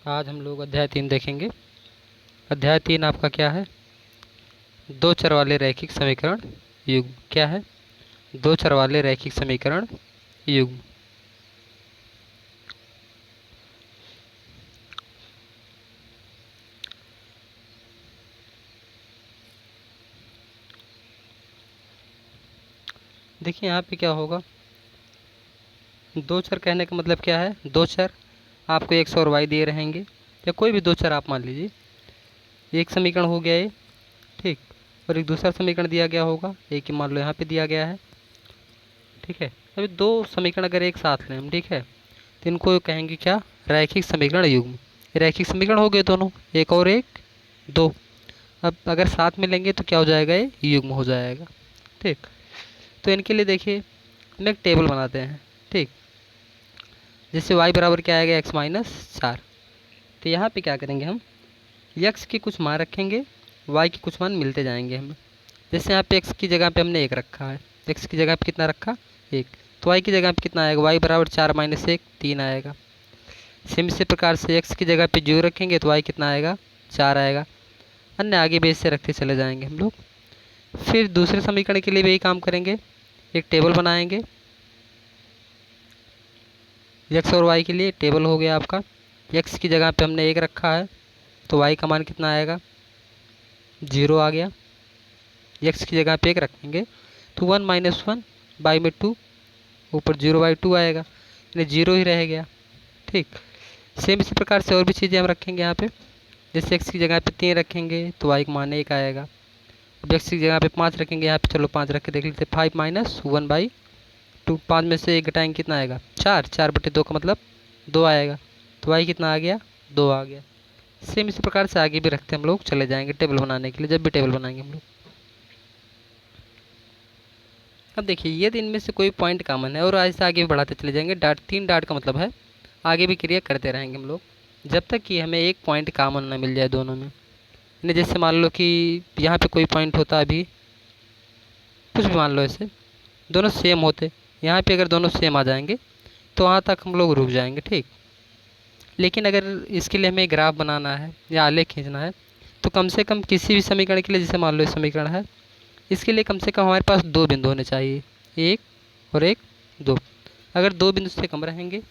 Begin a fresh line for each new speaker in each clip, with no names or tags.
आज हम लोग अध्याय 3 देखेंगे। अध्याय 3 आपका क्या है? दो चर वाले रैखिक समीकरण युग्म। क्या है? दो चर वाले रैखिक समीकरण युग्म। देखिए यहाँ पे क्या होगा, दो चर कहने का मतलब क्या है? दो चर आपको एक्स और वाई दिए रहेंगे, या कोई भी दो चर आप मान लीजिए। एक समीकरण हो गया ये, ठीक, और एक दूसरा समीकरण दिया गया होगा, एक ही मान लो यहाँ पे दिया गया है, ठीक है। अभी दो समीकरण अगर एक साथ लें हम, ठीक है, तो इनको कहेंगे क्या? रैखिक समीकरण युग्म। रैखिक समीकरण हो गए दोनों, एक और एक, दो। अब अगर साथ में लेंगे तो क्या हो जाएगा? ये युग्म हो जाएगा, ठीक। तो इनके लिए देखिए हम एक टेबल बनाते हैं, ठीक। जैसे y बराबर क्या आएगा? x-4। तो यहाँ पे क्या करेंगे हम? x के कुछ मान रखेंगे, y के कुछ मान मिलते जाएंगे हमें। जैसे यहाँ पे x की जगह पे हमने एक रखा है, x की जगह पे कितना रखा? एक। तो y की जगह पे कितना आएगा? y बराबर 4 - 1 3 आएगा। सेम इसी प्रकार से x की जगह पे 0 रखेंगे तो y कितना आएगा? 4 आएगा। अन्य आगे भी इससे रखते चले जाएंगे हम लोग। फिर दूसरे समीकरण के लिए भी यही काम करेंगे, एक टेबल बनाएंगे। x और y के लिए टेबल हो गया आपका। x की जगह पे हमने एक रखा है तो y का मान कितना आएगा? 0 आ गया। x की जगह पे एक रखेंगे तो 1 - 1/2, ऊपर 0/2 आएगा, यानी 0 ही रह गया, ठीक। सेम इसी प्रकार से और भी चीज़ें हम रखेंगे यहाँ पे। जैसे x की जगह पे 3 रखेंगे तो y का मान 1 आएगा। अब x की जगह पे 5 रखेंगे, यहाँ पे चलो 5 रख के देख लेते। 5 - 1/2, 5 में से 1 घटाएंगे कितना आएगा? 4। 4/2 का मतलब 2 आएगा। तो y कितना आ गया? 2 आ गया। सेम इसी प्रकार से आगे भी रखते हम लोग चले जाएंगे टेबल बनाने के लिए, जब भी टेबल बनाएंगे हम लोग। अब देखिए यदि इनमें से कोई पॉइंट कॉमन है, और ऐसे आगे भी बढ़ाते चले जाएंगे। डाट 3 डाट का मतलब है आगे भी क्रिया करते रहेंगे हम लोग, जब तक कि हमें एक पॉइंट कॉमन ना मिल जाए दोनों में। यानी जैसे मान लो कि यहाँ पे कोई पॉइंट होता, अभी कुछ भी मान लो, ऐसे दोनों सेम होते, यहाँ पे अगर दोनों सेम आ जाएंगे तो वहाँ तक हम लोग रुक जाएंगे, ठीक। लेकिन अगर इसके लिए हमें ग्राफ बनाना है या आलेख खींचना है, तो कम से कम किसी भी समीकरण के लिए, जैसे मान लो ये समीकरण है, इसके लिए कम से कम हमारे पास दो बिंदु होने चाहिए, एक और एक, दो। अगर दो बिंदु से कम रहेंगे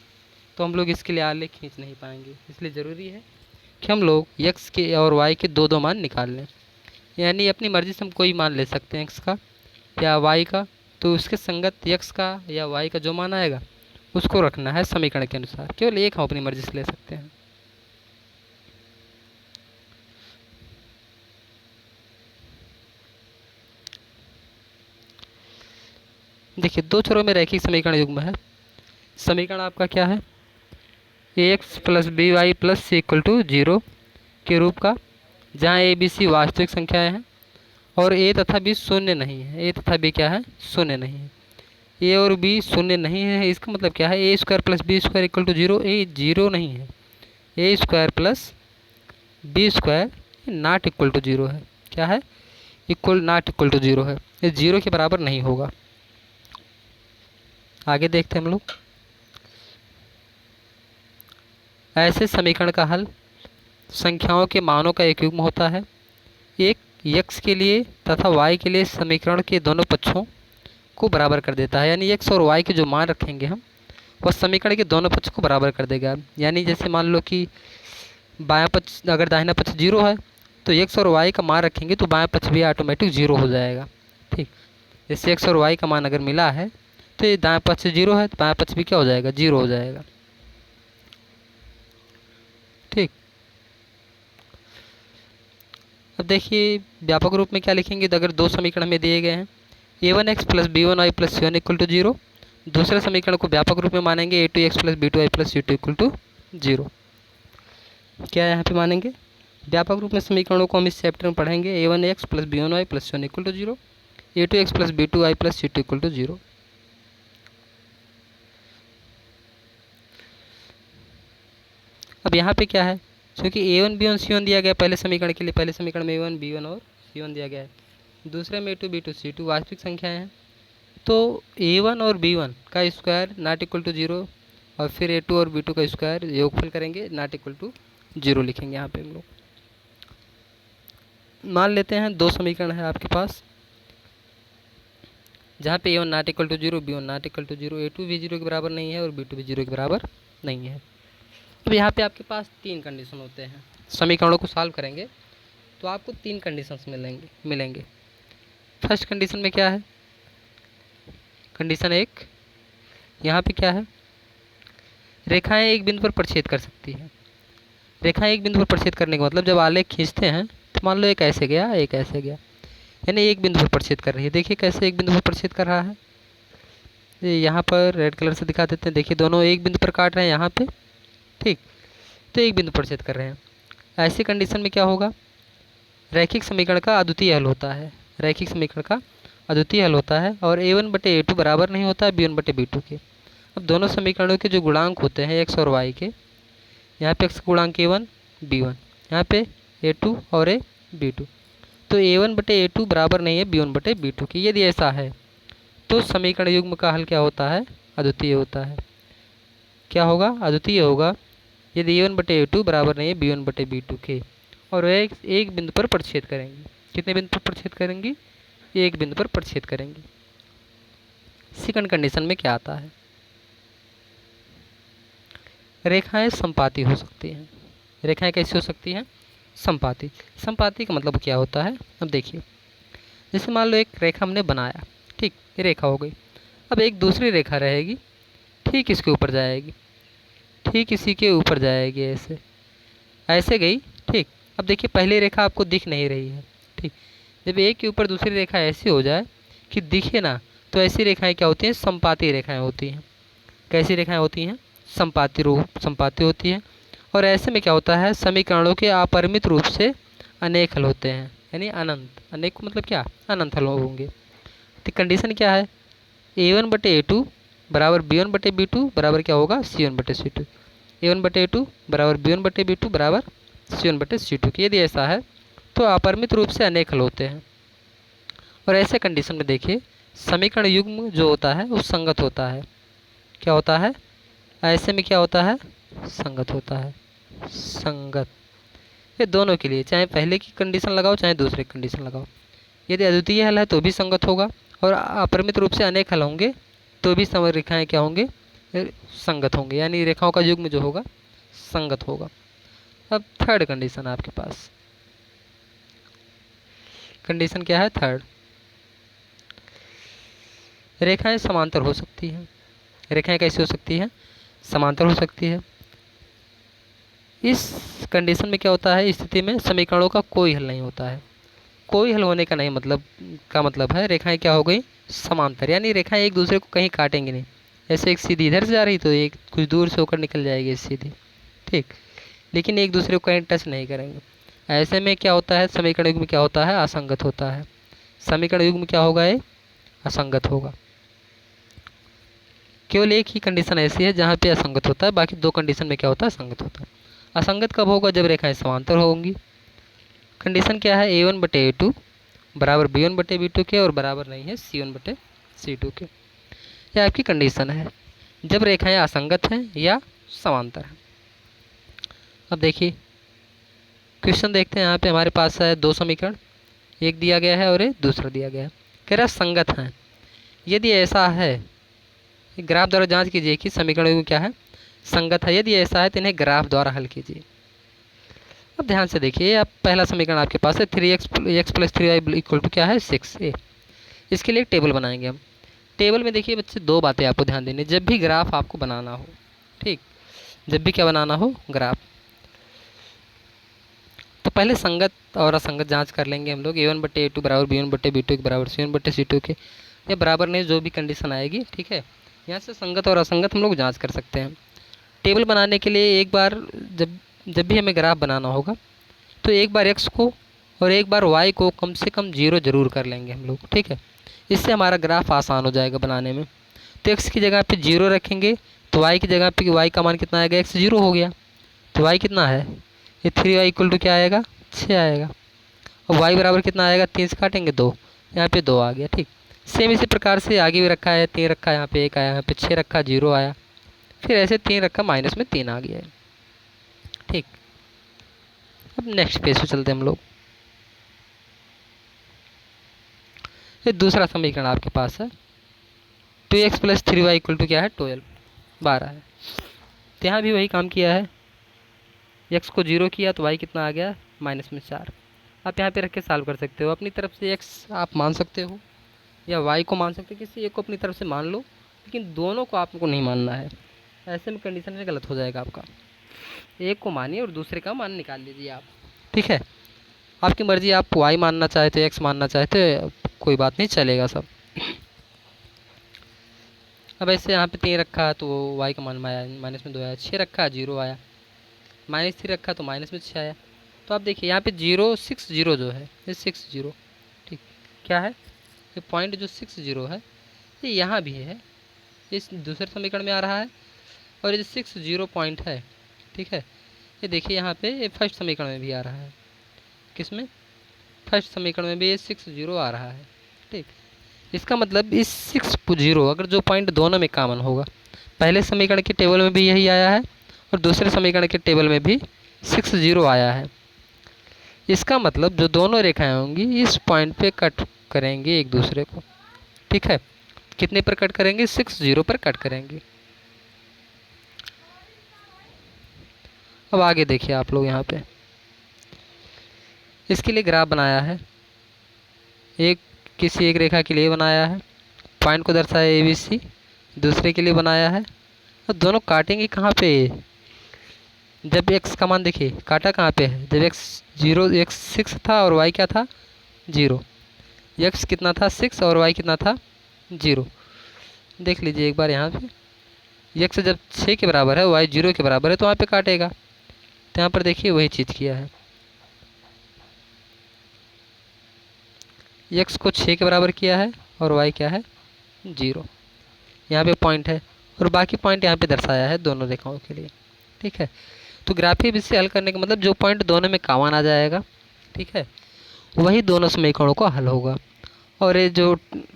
तो हम लोग इसके लिए आलेख खींच नहीं पाएंगे। इसलिए ज़रूरी है कि हम लोग x के और y के दो दो मान निकाल लें। यानी अपनी मर्ज़ी से हम कोई मान ले सकते हैं, x का या y का, तो उसके संगत x का या y का जो मान आएगा उसको रखना है समीकरण के अनुसार। केवल एक हम अपनी मर्ज़ी से ले सकते हैं। देखिए दो चरों में रैखिक समीकरण युग्म है। समीकरण आपका क्या है? ax + by + c = 0 के रूप का, जहाँ a b c वास्तविक संख्याएं हैं और a तथा b शून्य नहीं है। a तथा b क्या है? शून्य नहीं है। a और b शून्य नहीं है, इसका मतलब क्या है? a² + b² = 0। a 0 नहीं है, a² + b² not equal to 0 है। क्या है? नॉट इक्वल टू 0 है, ये 0 के बराबर नहीं होगा। आगे देखते हैं हम लोग। ऐसे समीकरण का हल संख्याओं के मानों का एक युग्म होता है। एक x के लिए तथा y के लिए समीकरण के दोनों पक्षों को बराबर कर देता है। यानी x और y के जो मान रखेंगे हम, वह समीकरण के दोनों पक्ष को बराबर कर देगा। यानी जैसे मान लो कि बायां पक्ष, अगर दाहिना पक्ष 0 है तो x और y का मान रखेंगे तो बायां पक्ष भी ऑटोमेटिक 0 हो जाएगा, ठीक। जैसे x और y का मान अगर मिला है तो ये दायां पक्ष 0 है तो बायां पक्ष भी क्या हो जाएगा? 0 हो जाएगा, ठीक। अब देखिए व्यापक रूप में क्या लिखेंगे? तो अगर दो समीकरण हमें दिए गए हैं, a1x + b1y + c1 = 0। दूसरे समीकरण को व्यापक रूप में मानेंगे a2x + b2y + c2 = 0। क्या यहाँ पे मानेंगे? व्यापक रूप में समीकरणों को हम इस चैप्टर में पढ़ेंगे। a1x + b1y + c1 = 0, a2x + b2y + c2 = 0। अब यहाँ पे क्या है? क्योंकि a1 b1 c1 दिया गया पहले समीकरण के लिए, पहले समीकरण में a1 b1 और c1 दिया गया है, दूसरे में a2 b2 c2 वास्तविक संख्याएं हैं। तो a1 और b1 का स्क्वायर नॉट इक्वल टू 0, और फिर a2 और b2 का स्क्वायर योगफल करेंगे नॉट इक्वल टू जीरो लिखेंगे यहाँ पे हम लोग। मान लेते हैं दो समीकरण है आपके पास, जहाँ पे A1 not equal to zero, B1 not equal to zero, A2 भी जीरो के बराबर नहीं है और B2 भी जीरो के बराबर नहीं है। अब यहाँ पे आपके पास तीन कंडीशन होते हैं, समीकरणों को सॉल्व करेंगे तो आपको तीन कंडीशंस मिलेंगे। फर्स्ट कंडीशन में क्या है, कंडीशन एक, यहाँ पे क्या है, रेखाएं एक बिंदु पर प्रक्षेद कर सकती हैं। रेखाएं एक बिंदु पर प्रक्षेद करने का मतलब जब आलेख खींचते हैं तो मान लो एक ऐसे गया, एक ऐसे गया, यानी एक बिंदु पर प्रक्षेद कर रही है। देखिए कैसे एक बिंदु पर प्रक्षेद कर रहा है, ये यहाँ पर रेड कलर से दिखा देते हैं। देखिए दोनों एक बिंदु पर काट रहे हैं यहाँ पे, ठीक, तो एक बिंदु पर प्रक्षेद कर रहे हैं। ऐसी कंडीशन में क्या होगा, रैखिक समीकरण का अद्वितीय हल होता है, रैखिक समीकरण का अद्वितीय हल होता है और A1/A2 बराबर नहीं होता है B1/B2 के। अब दोनों समीकरणों के जो गुणांक होते हैं x और y के, यहाँ पे x गुणांक A1 B1, यहाँ पे A2 और B2, तो A1/A2 बराबर नहीं है B1/B2 की। यदि ऐसा है तो समीकरण युग्म का हल क्या होता है, अद्वितीय होता है। क्या होगा, अद्वितीय होगा यदि A1/A2 बराबर नहीं है B1/B2 के और वह एक बिंदु पर प्रक्षेद करेंगी। कितने बिंदु पर प्रक्षेद करेंगी, एक बिंदु पर प्रक्षेद करेंगी। सेकंड कंडीशन में क्या आता है, रेखाएं संपाती हो सकती हैं। रेखाएं कैसी हो सकती हैं, संपाती। संपाती का मतलब क्या होता है, अब देखिए, जैसे मान लो एक रेखा हमने बनाया, ठीक, ये रेखा हो गई। अब एक दूसरी रेखा रहेगी, ठीक इसके ऊपर जाएगी, ठीक इसी के ऊपर जाएगी, ऐसे ऐसे गई, ठीक। अब देखिए पहली रेखा आपको दिख नहीं रही है, ठीक। जब एक के ऊपर दूसरी रेखा ऐसी हो जाए कि दिखे ना, तो ऐसी रेखाएं क्या होती हैं, संपाती रेखाएं होती हैं। कैसी रेखाएं होती हैं, संपाती होती है। और ऐसे में क्या होता है, समीकरणों के अपरिमित रूप से अनेक हल होते हैं, यानी अनंत। अनेक को मतलब क्या, अनंत हल होंगे। तो कंडीशन क्या है, A1/A2 बराबर B1/B2 बराबर क्या होगा, C1/C2। A1/A2 बराबर B1/B2 बराबर C1/C2 की। यदि ऐसा है तो अपरिमित रूप से अनेक हल होते हैं। और ऐसे कंडीशन में देखिए समीकरण युग्म जो होता है वो संगत होता है। क्या होता है, ऐसे में क्या होता है, संगत होता है, संगत। ये दोनों के लिए, चाहे पहले की कंडीशन लगाओ चाहे दूसरे की कंडीशन लगाओ। यदि अद्वितीय हल है तो भी संगत होगा और अपरिमित रूप से अनेक हल होंगे तो भी रेखाएं क्या होंगे, संगत होंगे, यानी रेखाओं का युग्म जो होगा संगत होगा। अब थर्ड कंडीशन आपके पास, कंडीशन क्या है, थर्ड, रेखाएं समांतर हो सकती हैं। रेखाएं कैसी हो सकती हैं, समांतर हो सकती है। इस कंडीशन में क्या होता है, स्थिति में समीकरणों का कोई हल नहीं होता है। कोई हल होने का नहीं मतलब का मतलब है रेखाएं क्या हो गई, समांतर, यानी रेखाएं एक दूसरे को कहीं काटेंगी नहीं। ऐसे एक सीधी इधर से जा रही तो एक कुछ दूर से होकर निकल जाएगी सीधी, ठीक, लेकिन एक दूसरे को कहीं टच नहीं करेंगे। ऐसे में क्या होता है, समीकरण युग्म क्या होता है, असंगत होता है। समीकरण युग्म क्या होगा, ये असंगत होगा। केवल एक ही कंडीशन ऐसी है जहाँ पे असंगत होता है, बाकी दो कंडीशन में क्या होता है, संगत होता है। असंगत कब होगा, जब रेखाएं समांतर होंगी। कंडीशन क्या है, A1/A2 बराबर B1/B2 के और बराबर नहीं है C1/C2 के। यह आपकी कंडीशन है जब रेखाएं असंगत हैं या समांतर हैं। अब देखिए क्वेश्चन देखते हैं, यहाँ पे हमारे पास है दो समीकरण, एक दिया गया है और एक दूसरा दिया गया है। कह रहा संगत हैं। यदि ऐसा है, ग्राफ द्वारा जांच कीजिए कि समीकरण में क्या है, संगत है। यदि ऐसा है तो इन्हें ग्राफ द्वारा हल कीजिए। अब ध्यान से देखिए, आप पहला समीकरण आपके पास है 3x + 3y इक्वल टू क्या है, 6a। इसके लिए एक टेबल बनाएंगे हम। टेबल में देखिए बच्चे दो बातें आपको ध्यान देनी, जब भी ग्राफ आपको बनाना हो, ठीक, जब भी क्या बनाना हो, ग्राफ, तो पहले संगत और असंगत जांच कर लेंगे हम लोग। A1/A2 बराबर B1/B2 के बराबर C1/C2 के, या बराबर नहीं जो भी कंडीशन आएगी, ठीक है। यहाँ से संगत और असंगत हम लोग जांच कर सकते हैं। टेबल बनाने के लिए एक बार जब भी हमें ग्राफ बनाना होगा तो एक बार x को और एक बार y को कम से कम 0 ज़रूर कर लेंगे हम लोग, ठीक है। इससे हमारा ग्राफ आसान हो जाएगा बनाने में। तो x की जगह पे 0 रखेंगे तो y की जगह पे y का मान कितना आएगा, x 0 हो गया तो y कितना है, ये 3y इक्वल टू क्या आएगा, 6 आएगा। और y बराबर कितना आएगा, 3 से काटेंगे 2, यहाँ पे 2 आ गया, ठीक। सेम इसी प्रकार से आगे भी रखा है, 3 रखा, यहाँ पे 1 आया, यहाँ पे 6 रखा, 0 आया, फिर ऐसे 3 रखा, माइनस में 3 आ गया है, ठीक। अब नेक्स्ट पेज पे चलते हैं हम लोग। ये दूसरा समीकरण आपके पास है, 2x + 3y = क्या है, 12 है। तो यहाँ भी वही काम किया है, x को 0 किया तो y कितना आ गया, -4। आप यहाँ पे रख के सॉल्व कर सकते हो, अपनी तरफ से x आप मान सकते हो या y को मान सकते हो, किसी एक को अपनी तरफ से मान लो, लेकिन दोनों को आपको नहीं मानना है, ऐसे में कंडीशन में गलत हो जाएगा आपका। एक को मानिए और दूसरे का मान निकाल लीजिए आप, ठीक है। आपकी मर्ज़ी, आप y मानना चाहते हो, x मानना चाहते हो, कोई बात नहीं, चलेगा सब। अब ऐसे यहाँ पे 3 रखा तो y का मान -2 आया, 6 रखा 0 आया, -3 रखा तो -6 आया। तो आप देखिए यहाँ पे 0 6 0 जो है, ये 6 0, ठीक क्या है, ये पॉइंट जो 6 0 है ये यहाँ भी है, इस दूसरे समीकरण में आ रहा है, और ये जो 6 0 पॉइंट है, ठीक है, ये देखिए यहाँ पे ये फर्स्ट समीकरण में भी आ रहा है। किस में, फर्स्ट समीकरण में भी ये 6 0 आ रहा है, ठीक। इसका मतलब इस 6 0 अगर जो पॉइंट दोनों में कॉमन होगा, पहले समीकरण के टेबल में भी यही आया है और दूसरे समीकरण के टेबल में भी 6 0 आया है। इसका मतलब जो दोनों रेखाएं होंगी इस पॉइंट पे कट करेंगे एक दूसरे को, ठीक है। कितने पर कट करेंगे, 6 0 पर कट करेंगे। अब आगे देखिए आप लोग, यहाँ पे इसके लिए ग्राफ बनाया है, किसी एक रेखा के लिए बनाया है, पॉइंट को दर्शाया ABC, दूसरे के लिए बनाया है, और दोनों काटेंगे कहाँ पे, जब x का मान देखिए काटा कहाँ पे है, जब x 6 था और y क्या था, 0। x कितना था, 6, और y कितना था, 0। देख लीजिए एक बार यहाँ पे, x जब 6 के बराबर है, y 0 के बराबर है, तो वहाँ पे काटेगा। तो यहाँ पर देखिए वही चीज़ किया है, x को 6 के बराबर किया है और y क्या है, 0। यहाँ पे पॉइंट है और बाकी पॉइंट यहाँ पे दर्शाया है दोनों रेखाओं के लिए, ठीक है। तो ग्राफीय विधि से हल करने का मतलब जो पॉइंट दोनों में कॉमन आ जाएगा, ठीक है, वही दोनों समीकरणों का हल होगा। और ये जो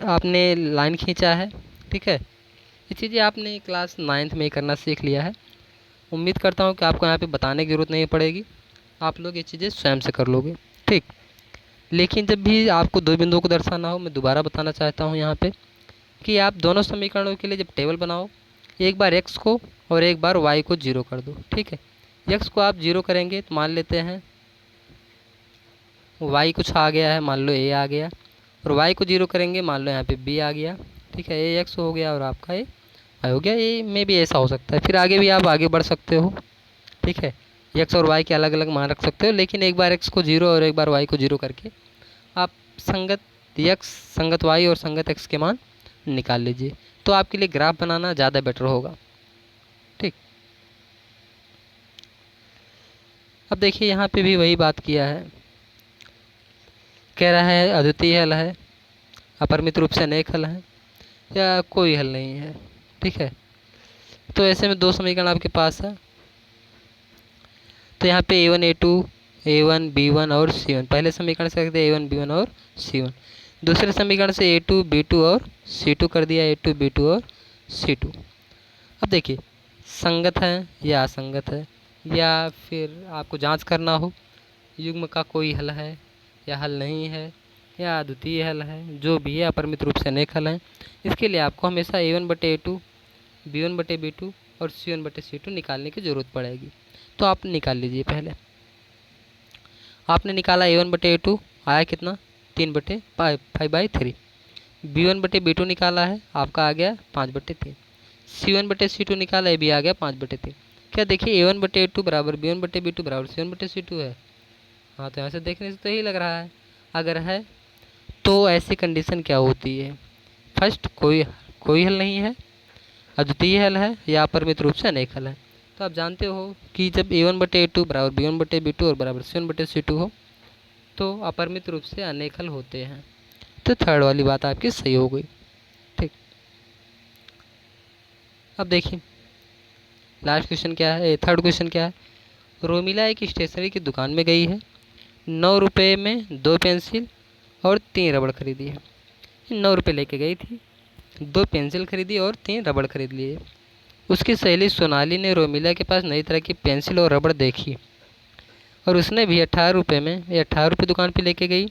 आपने लाइन खींचा है, ठीक है, ये चीज़ें आपने क्लास 9th में करना सीख लिया है। उम्मीद करता हूँ कि आपको यहाँ पे बताने की ज़रूरत नहीं पड़ेगी, आप लोग ये चीज़ें स्वयं से कर लोगे, ठीक। लेकिन जब भी आपको दो बिंदुओं को दर्शाना हो, मैं दोबारा बताना चाहता हूँ यहाँ पे कि आप दोनों समीकरणों के लिए जब टेबल बनाओ, एक बार x को और एक बार y को 0 कर दो, ठीक है। x को आप 0 करेंगे तो मान लेते हैं y कुछ आ गया है, मान लो a आ गया, और y को 0 करेंगे, मान लो यहाँ पे b आ गया, ठीक है। a x हो गया और आपका a y हो गया। a में भी ऐसा हो सकता है, फिर आगे भी आप आगे बढ़ सकते हो, ठीक है। x और y के अलग अलग मान रख सकते हो, लेकिन एक बार x को 0 और एक बार y को 0 करके आप संगत x, संगत y और संगत x के मान निकाल लीजिए। तो आपके लिए ग्राफ बनाना ज़्यादा बेटर होगा, ठीक। अब देखिए यहाँ पे भी वही बात किया है, कह रहा है अद्वितीय हल है, अपरिमित रूप से अनेक हल है, या कोई हल नहीं है, ठीक है। तो ऐसे में दो समीकरण आपके पास है, तो यहाँ पे a1 a2 a1 b1 और c1, पहले समीकरण से रख दिया a1 b1 और c1, दूसरे समीकरण से a2 b2 और c2 कर दिया, a2 b2 और c2। अब देखिए संगत है या असंगत है, या फिर आपको जांच करना हो युग्म का कोई हल है या हल नहीं है, या अद्वितीय हल है, जो भी है अपरिमित रूप से अनेक हल हैं, इसके लिए आपको हमेशा a1/a2 b1/b2 और c1/c2 निकालने की ज़रूरत पड़ेगी। तो आप निकाल लीजिए। पहले आपने निकाला a1/a2 आया कितना, 3/5/3, b1/b2 निकाला है, आपका आ गया 5/3, c1/c2 निकाला है, भी आ गया 5/3। क्या देखिए a1/a2 बराबर b1/b2 बराबर c1/c2 है। हाँ, तो यहाँ से देखने से तो यही लग रहा है। अगर है तो ऐसी कंडीशन क्या होती है, फर्स्ट कोई हल नहीं है, अद्वितीय हल है, या अपरिमित रूप से अनेक हल है। तो आप जानते हो कि जब a1/a2 बराबर b1/b2 और बराबर c1/c2 हो तो अपरिमित रूप से अनेक हल होते हैं। तो थर्ड वाली बात आपकी सही हो गई, ठीक। अब देखिए लास्ट क्वेश्चन क्या है, थर्ड क्वेश्चन क्या है। रोमिला एक स्टेशनरी की दुकान में गई है, 9 रुपये में 2 पेंसिल और 3 रबड़ खरीदी है। 9 रुपये लेके गई थी, 2 पेंसिल खरीदी और 3 रबड़ खरीद लिए। उसकी सहेली सोनाली ने रोमिला के पास नई तरह की पेंसिल और रबड़ देखी और उसने भी 18 रुपये में, ये 18 रुपये दुकान पे लेके गई,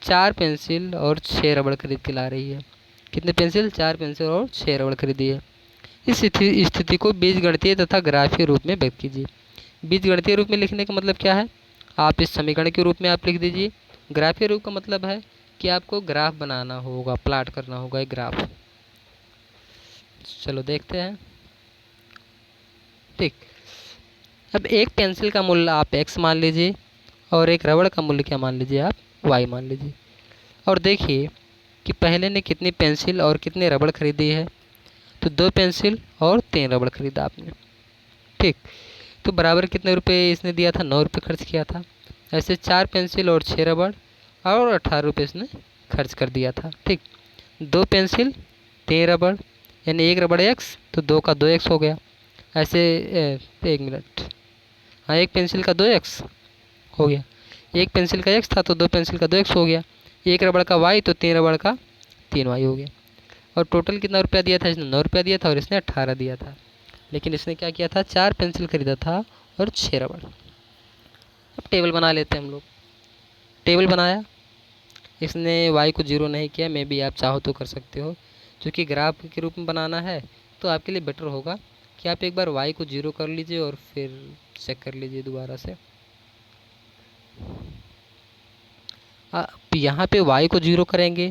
4 पेंसिल और 6 रबड़ खरीद के ला रही है। कितने पेंसिल? 4 पेंसिल और 6 रबड़ खरीदी है। इस स्थिति को बीजगणितीय तथा ग्राफीय रूप में व्यक्त कीजिए। बीजगणितीय रूप में लिखने का मतलब क्या है? आप इस समीकरण के रूप में आप लिख दीजिए। ग्राफीय रूप का मतलब है कि आपको ग्राफ बनाना होगा, प्लाट करना होगा एक ग्राफ। चलो देखते हैं। ठीक, अब एक पेंसिल का मूल्य आप x मान लीजिए और एक रबड़ का मूल्य क्या मान लीजिए? आप y मान लीजिए। और देखिए कि पहले ने कितनी पेंसिल और कितने रबड़ खरीदी है। तो 2 पेंसिल और 3 रबड़ खरीदा आपने। ठीक, तो बराबर कितने रुपए इसने दिया था? 9 रुपये खर्च किया था। ऐसे 4 पेंसिल और 6 रबड़ और 18 रुपये इसने खर्च कर दिया था। ठीक, 2 पेंसिल 3 रबड़ यानी 1 रबड़ x, तो 2 का 2x हो गया। ऐसे 1 मिनट, हाँ, 1 पेंसिल का 2x हो गया। 1 पेंसिल का x था तो 2 पेंसिल का 2x हो गया। 1 रबड़ का y तो 3 रबड़ का 3y हो गया। और टोटल कितना रुपया दिया था? इसने 9 रुपया दिया था और इसने 18 दिया था। लेकिन इसने क्या किया था? 4 पेंसिल खरीदा था और 6 रबड़। अब टेबल बना लेते हैं हम लोग। टेबल बनाया, इसने y को 0 नहीं किया। मे भी आप चाहो तो कर सकते हो, क्योंकि ग्राफ के रूप में बनाना है तो आपके लिए बेटर होगा कि आप एक बार y को 0 कर लीजिए और फिर चेक कर लीजिए दोबारा से। यहाँ पे y को 0 करेंगे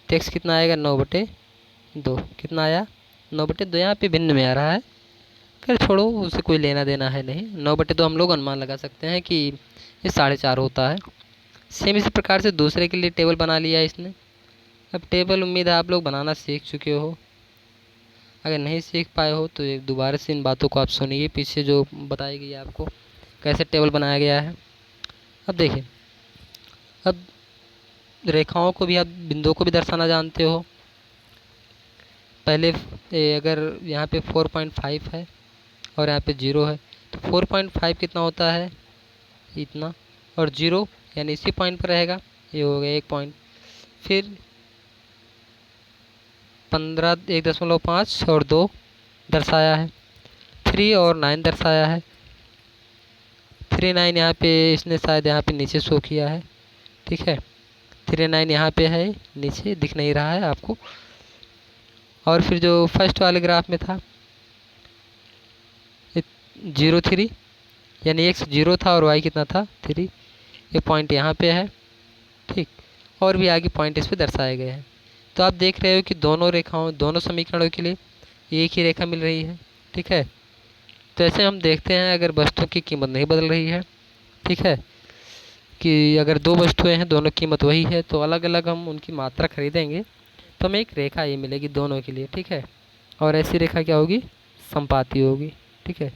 तो x कितना आएगा? 9/2। कितना आया? 9/2। यहाँ पे भिन्न में आ रहा है, खैर छोड़ो, उससे कोई लेना देना है नहीं। 9/2 हम लोग अनुमान लगा सकते हैं कि ये 4.5 होता है। सेम इसी प्रकार से दूसरे के लिए टेबल बना लिया है इसने। अब टेबल उम्मीद है आप लोग बनाना सीख चुके हो। अगर नहीं सीख पाए हो तो एक दोबारा से इन बातों को आप सुनिए, पीछे जो बताई गई है आपको कैसे टेबल बनाया गया है। अब देखिए, अब रेखाओं को भी, आप बिंदुओं को भी दर्शाना जानते हो। पहले अगर यहाँ पे 4.5 है और यहाँ पे 0 है तो 4.5 कितना होता है? इतना। और 0 यानी इसी पॉइंट पर रहेगा, ये हो गया 1 पॉइंट। फिर 15, 1.5 और 2 दर्शाया है। 3 और 9 दर्शाया है। 3, 9 यहाँ पे इसने शायद यहाँ पे नीचे शो किया है। ठीक है, 3, 9 यहाँ पे है, नीचे दिख नहीं रहा है आपको। और फिर जो फर्स्ट वाले ग्राफ में था 0, 3 यानी x 0 था और y कितना था? 3। ये पॉइंट यहाँ पे है। ठीक, और भी आगे पॉइंट इस पे दर्शाए गए हैं। तो आप देख रहे हो कि दोनों रेखाओं, दोनों समीकरणों के लिए एक ही रेखा मिल रही है। ठीक है, तो ऐसे हम देखते हैं अगर वस्तु की कीमत नहीं बदल रही है, ठीक है, कि अगर 2 वस्तुएं हैं, दोनों कीमत वही है, तो अलग अलग हम उनकी मात्रा खरीदेंगे तो हमें एक रेखा ये मिलेगी दोनों के लिए। ठीक है, और ऐसी रेखा क्या होगी? संपाती होगी। ठीक है,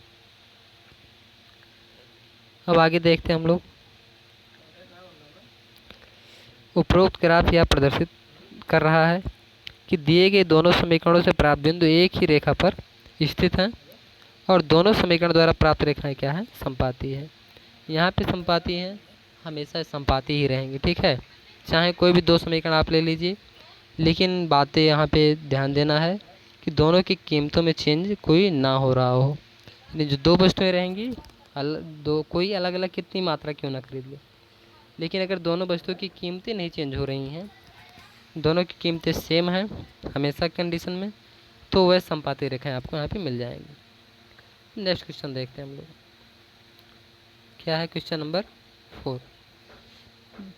अब आगे देखते हैं हम लोग। उपरोक्त ग्राफ यह प्रदर्शित कर रहा है कि दिए गए दोनों समीकरणों से प्राप्त बिंदु एक ही रेखा पर स्थित हैं और दोनों समीकरण द्वारा प्राप्त रेखाएं क्या हैं? संपाती है। यहाँ पे संपाती हैं, हमेशा संपाती ही रहेंगी। ठीक है, चाहे कोई भी 2 समीकरण आप ले लीजिए, लेकिन बातें यहाँ पे ध्यान देना है कि दोनों की कीमतों में चेंज कोई ना हो रहा हो। यानी जो 2 वस्तुएं रहेंगी, कोई अलग अलग कितनी मात्रा क्यों ना खरीद ले, लेकिन अगर दोनों वस्तुओं की कीमतें नहीं चेंज हो रही हैं, दोनों की कीमतें सेम हैं हमेशा कंडीशन में, तो वह संपाती रेखाएं आपको यहाँ पे मिल जाएंगी। नेक्स्ट क्वेश्चन देखते हैं हम लोग। क्या है क्वेश्चन नंबर 4।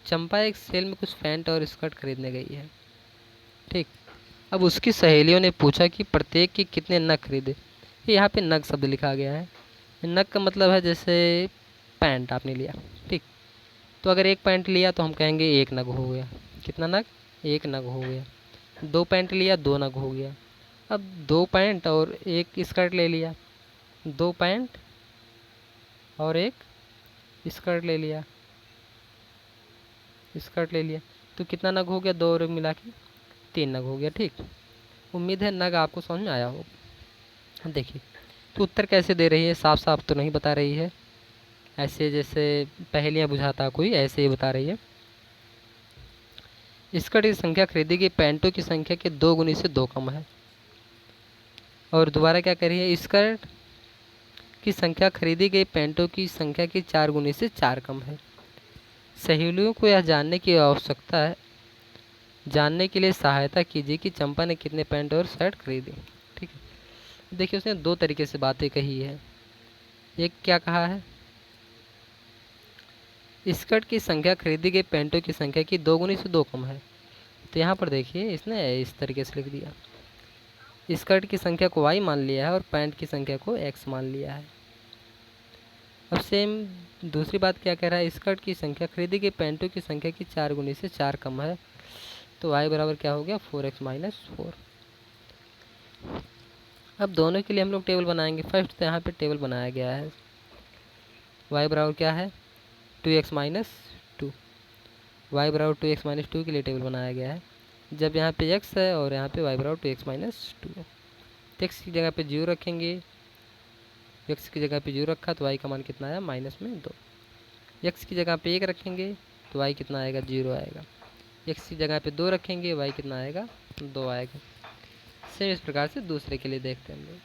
चंपा एक सेल में कुछ पैंट और स्कर्ट खरीदने गई है। ठीक, अब उसकी सहेलियों ने पूछा कि प्रत्येक की कितने नग खरीदे। यहाँ पे नग शब्द लिखा गया है। नग का मतलब है जैसे पैंट आपने लिया, ठीक, तो अगर एक पैंट लिया तो हम कहेंगे 1 नग हो गया। कितना नग? 1 नग हो गया। 2 पैंट लिया, 2 नग हो गया। अब 2 पैंट और 1 स्कर्ट ले लिया, 2 पैंट और 1 स्कर्ट ले लिया, तो कितना नग हो गया? 2 और 1 मिला के 3 नग हो गया। ठीक, उम्मीद है नग आपको समझ में आया होगा। देखिए, तो उत्तर कैसे दे रही है? साफ साफ तो नहीं बता रही है, ऐसे जैसे पहेलियाँ बुझाता कोई, ऐसे ही बता रही है। स्कर्ट की संख्या खरीदी गई पैंटों की संख्या के 2 गुनी से 2 कम है। और दोबारा क्या कह रही है? स्कर्ट की संख्या खरीदी गई पेंटों की संख्या की 4 गुनी से 4 कम है। सहेलियों को यह जानने की आवश्यकता है, जानने के लिए सहायता कीजिए कि चंपा ने कितने पैंट और शर्ट खरीदे। ठीक है, देखिए उसने दो तरीके से बातें कही है। एक क्या कहा है, स्कर्ट की संख्या खरीदी गई पेंटों की संख्या की 2 गुनी से 2 कम है। तो यहाँ पर देखिए इसने इस तरीके से लिख दिया, स्कर्ट की संख्या को y मान लिया है और पैंट की संख्या को x मान लिया है। अब सेम दूसरी बात क्या कह रहा है, स्कर्ट की संख्या खरीदी गई पेंटों की संख्या की 4 गुनी से 4 कम है। तो y बराबर क्या हो गया, 4x माइनस 4। अब दोनों के लिए हम लोग टेबल बनाएंगे। फर्स्ट तो यहाँ पे टेबल बनाया गया है, y बराबर क्या है 2x माइनस 2, y बराबर 2x माइनस 2 के लिए टेबल बनाया गया है। जब यहाँ पे x है और यहाँ पे y बराबर 2x माइनस 2 है, तो x की जगह पे 0 रखेंगे, x की जगह पे 0 रखा तो y का मान कितना आया -2। x की जगह पे 1 रखेंगे तो y कितना आएगा 0 आएगा। x की जगह पे 2 रखेंगे y कितना आएगा 2 आएगा। सेम इस प्रकार से दूसरे के लिए देखते हैं हम लोग।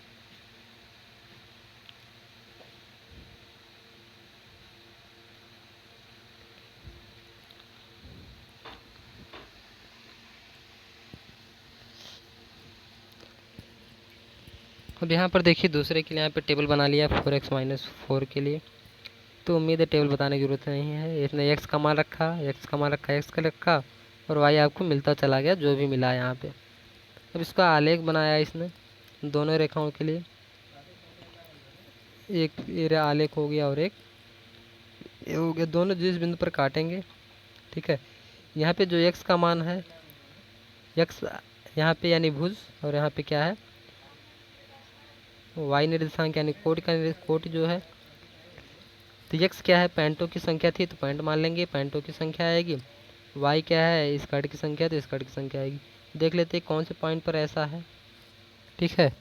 अब यहाँ पर देखिए दूसरे के लिए यहाँ पे टेबल बना लिया 4x माइनस 4 के लिए। तो उम्मीद है टेबल बताने की ज़रूरत नहीं है। इसने x का मान रखा, x का मान रखा, x का रखा और y आपको मिलता चला गया जो भी मिला यहाँ पे। अब इसका आलेख बनाया इसने दोनों रेखाओं के लिए, एक ये आलेख हो गया और एक ये हो गया। दोनों जिस बिंदु पर काटेंगे, ठीक है, यहाँ पे जो x का मान है, x यहाँ पे यानी भुज, और यहाँ पे क्या है y निर्देशांक यानी कोटि जो है। तो x क्या है, पैंटों की संख्या थी तो पैंट मान लेंगे, पैंटों की संख्या आएगी। y क्या है, स्कर्ट की संख्या तो स्कर्ट की संख्या आएगी। देख लेते हैं कौन से पॉइंट पर ऐसा है। ठीक है,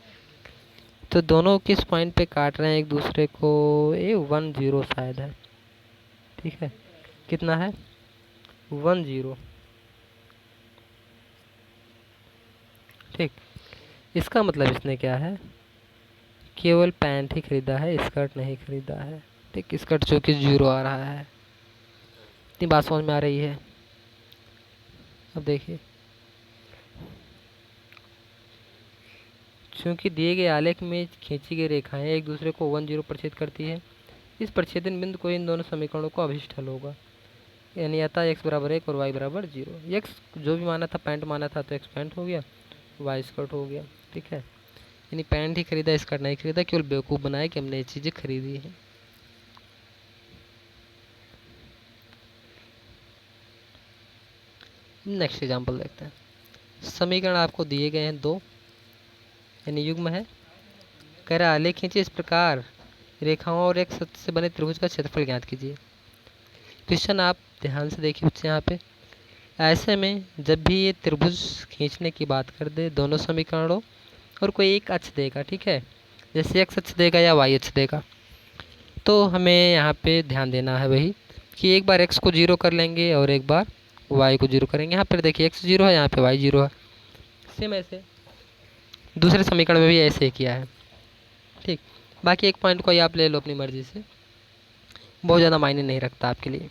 तो दोनों किस पॉइंट पे काट रहे हैं एक दूसरे को, ये 1 0 शायद है। ठीक है, कितना है 1 0। ठीक, इसका मतलब इसने क्या है, केवल पैंट ही खरीदा है, स्कर्ट नहीं खरीदा है। ठीक, स्कर्ट चूँकि 0 आ रहा है। इतनी बात समझ में आ रही है। अब देखिए, चूँकि दिए गए आलेख में खींची गई रेखाएं एक दूसरे को 1 0 प्रछेद करती है, इस प्रछेदन बिंदु को इन दोनों समीकरणों को अभिष्ट हल होगा। यानी अतः x बराबर 1 और y बराबर 0। x जो भी माना था पैंट माना था तो x पैंट हो गया, y स्कर्ट हो गया। ठीक है, यानी पैंट ही खरीदा स्कर्ट नहीं खरीदा, केवल बेवकूफ़ बनाया कि हमने ये चीज़ें खरीदी हैं। नेक्स्ट एग्जाम्पल देखते हैं। समीकरण आपको दिए गए हैं 2, यानी युग्म है। कह रहा आलेख खींचिए इस प्रकार, रेखाओं और एक सतह से बने त्रिभुज का क्षेत्रफल ज्ञात कीजिए। क्वेश्चन आप ध्यान से देखिए बच्चे यहाँ पे, ऐसे में जब भी ये त्रिभुज खींचने की बात कर दे दोनों समीकरणों और कोई एक अक्ष देगा, ठीक है, जैसे x अक्ष देगा या y अक्ष देगा, तो हमें यहाँ पे ध्यान देना है वही कि एक बार x को 0 कर लेंगे और एक बार y को 0 करेंगे। यहाँ पर देखिए x 0 है, यहाँ पे y 0 है। सेम ऐसे दूसरे समीकरण में भी ऐसे ही किया है। ठीक, बाकी एक पॉइंट को ही आप ले लो अपनी मर्ज़ी से, बहुत ज़्यादा मायने नहीं रखता आपके लिए।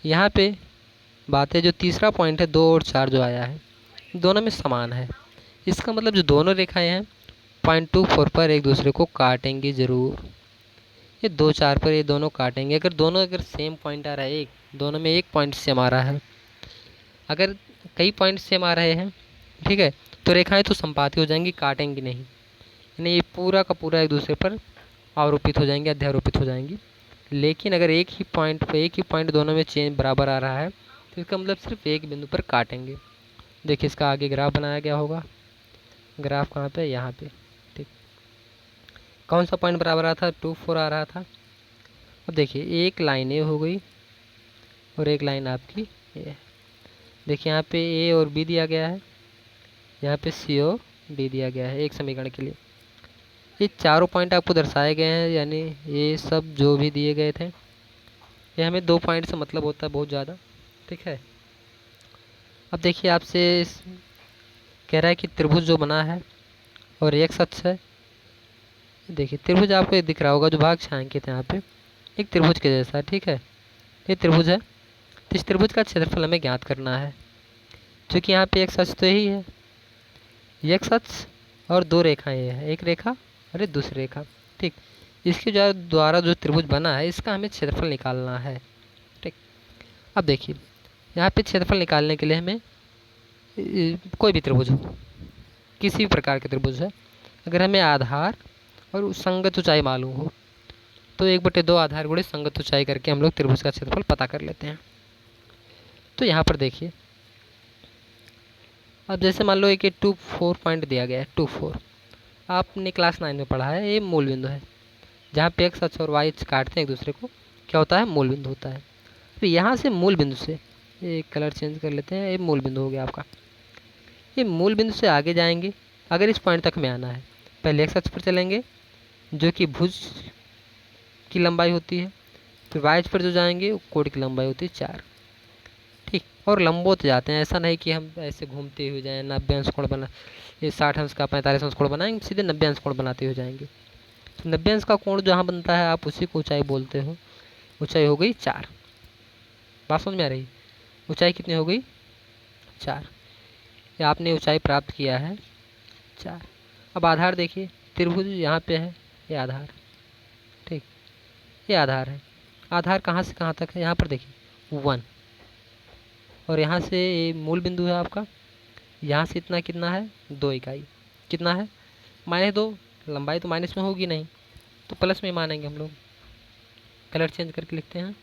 यहाँ पे बात है जो तीसरा पॉइंट है 2 और 4 जो आया है दोनों में समान है। इसका मतलब जो दोनों रेखाएं हैं पॉइंट 2 4 पर एक दूसरे को काटेंगे ज़रूर। ये 2 4 पर ये दोनों काटेंगे। अगर सेम पॉइंट आ रहा है, एक दोनों में एक पॉइंट सेम आ रहा है, अगर कई पॉइंट सेम आ रहे हैं, ठीक है, तो रेखाएं तो संपाती हो जाएंगी, काटेंगी नहीं। यानी ये पूरा का पूरा एक दूसरे पर आरोपित हो जाएंगे, अध्यारोपित हो जाएंगी। लेकिन अगर एक ही पॉइंट दोनों में चेंज बराबर आ रहा है तो इसका मतलब सिर्फ एक बिंदु पर काटेंगे। देखिए इसका आगे ग्राफ बनाया गया होगा, ग्राफ कहाँ पे, यहाँ पे। ठीक, कौन सा पॉइंट बराबर आ रहा था, 2 4 आ रहा था। अब देखिए एक लाइन ए हो गई और एक लाइन आपकी ए। देखिए यहाँ पे ए और बी दिया गया है, यहाँ पे सी और डी दिया गया है एक समीकरण के लिए। ये चारों पॉइंट आपको दर्शाए गए हैं, यानी ये सब जो भी दिए गए थे, ये हमें 2 पॉइंट से मतलब होता है बहुत ज़्यादा। ठीक है, अब देखिए आपसे कह रहा है कि त्रिभुज जो बना है और एक अक्ष है, देखिए त्रिभुज आपको ये दिख रहा होगा जो भाग छायांकित है यहाँ पे, एक त्रिभुज के जैसा, ठीक है। ये त्रिभुज है, तो इस त्रिभुज का क्षेत्रफल हमें ज्ञात करना है। क्योंकि यहाँ पे एक अक्ष तो यही है, ये एक अक्ष और दो रेखाएं ये है, एक रेखा और एक दूसरी रेखा, ठीक। इसके द्वारा जो त्रिभुज बना है इसका हमें क्षेत्रफल निकालना है, ठीक। अब देखिए यहाँ पे क्षेत्रफल निकालने के लिए हमें कोई भी त्रिभुज हो, किसी भी प्रकार के त्रिभुज है, अगर हमें आधार और संगत ऊंचाई मालूम हो तो 1/2 आधार गुणे संगत ऊंचाई करके हम लोग त्रिभुज का क्षेत्रफल पता कर लेते हैं। तो यहाँ पर देखिए, अब जैसे मान लो एक 2 4 पॉइंट दिया गया है, 2 4 आपने क्लास 9 में पढ़ा है, ये मूल बिंदु है। जहाँ पे एक्स अक्ष और वाई अक्ष काटते हैं एक दूसरे को, क्या होता है, मूल बिंदु होता है। तो यहाँ से मूल बिंदु से, ये कलर चेंज कर लेते हैं, ये मूल बिंदु हो गया आपका। ये मूल बिंदु से आगे जाएंगे, अगर इस पॉइंट तक में आना है पहले एक्स अक्ष पर चलेंगे जो कि भुज की लंबाई होती है, फिर वाई अक्ष पर जो जाएंगे वो कोण की लंबाई होती है 4, ठीक। और लंबवत जाते हैं, ऐसा नहीं कि हम ऐसे घूमते हुए जाएँ, 90 अंश कोण बना, ये 60 अंश का 45 अंश कोण बनाएंगे, सीधे 90 अंश कोण बनाते हुए जाएंगे। तो 90 अंश का कोण जहाँ बनता है आप उसी को ऊंचाई बोलते हो। ऊंचाई हो गई 4, बात समझ में आ रही, ऊंचाई कितनी हो गई 4, ये आपने ऊंचाई प्राप्त किया है 4। अब आधार देखिए, त्रिभुज यहाँ पे है, ये आधार, ठीक, ये आधार है। आधार कहाँ से कहाँ तक है, यहाँ पर देखिए 1, और यहाँ से ये मूल बिंदु है आपका, यहाँ से इतना कितना है 2 इकाई, कितना है -2, लंबाई तो माइनस में होगी नहीं तो प्लस में मानेंगे हम लोग। कलर चेंज करके लिखते हैं,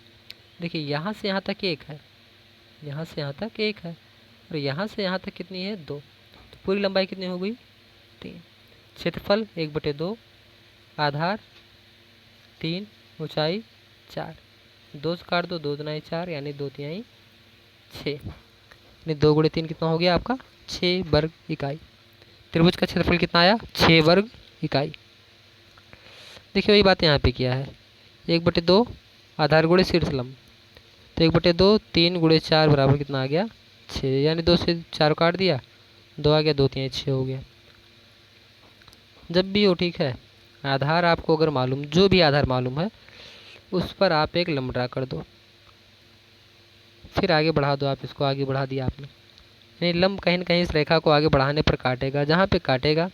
देखिए यहाँ से यहाँ तक 1 है, यहाँ से यहाँ तक 1 है, और यहाँ से यहाँ तक कितनी है 2, तो पूरी लंबाई कितनी हो गई 3। क्षेत्रफल 1/2, आधार 3, ऊंचाई 4, 2 से काट दो, 2 दूनी 4 यानी 2 तिहाई 6, यानी 2 × 3 कितना हो गया आपका 6 वर्ग इकाई। त्रिभुज का क्षेत्रफल कितना आया 6 वर्ग इकाई। देखिए वही बात यहाँ पे किया है, 1/2 आधार गुणे शीर्ष लंब, तो 1/2 3 × 4 बराबर कितना आ गया 6, यानी 2 से 4 काट दिया, 2 आ गया, 2 तिहाई 6 हो गया। जब भी हो, ठीक है, आधार आपको अगर मालूम, जो भी आधार मालूम है उस पर आप एक लंब ड्रा कर दो, फिर आगे बढ़ा दो, आप इसको आगे बढ़ा दिया आपने, यानी लंब कहीं न कहीं इस रेखा को आगे बढ़ाने पर काटेगा, जहाँ पे काटेगा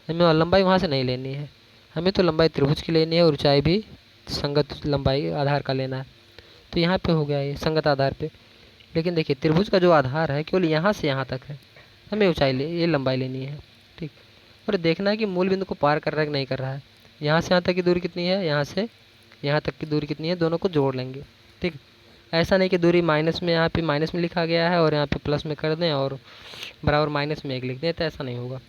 हमें लंबाई वहाँ से नहीं लेनी है, हमें तो लंबाई त्रिभुज की लेनी है और ऊंचाई भी संगत लंबाई आधार का लेना है। तो यहाँ पे हो गया ये संगत आधार पे, लेकिन देखिए त्रिभुज का जो आधार है केवल यहाँ से यहाँ तक है, हमें ऊंचाई ये लंबाई लेनी है, ठीक। और देखना है कि मूल बिंदु को पार कर रहा है कि नहीं कर रहा है। यहाँ से यहाँ तक की दूरी कितनी है, यहाँ से यहाँ तक की दूरी कितनी है, दोनों को जोड़ लेंगे, ठीक। ऐसा नहीं कि दूरी माइनस में, यहाँ पे माइनस में लिखा गया है और यहाँ पे प्लस में कर दें और बराबर -1 लिख दें, तो ऐसा नहीं होगा।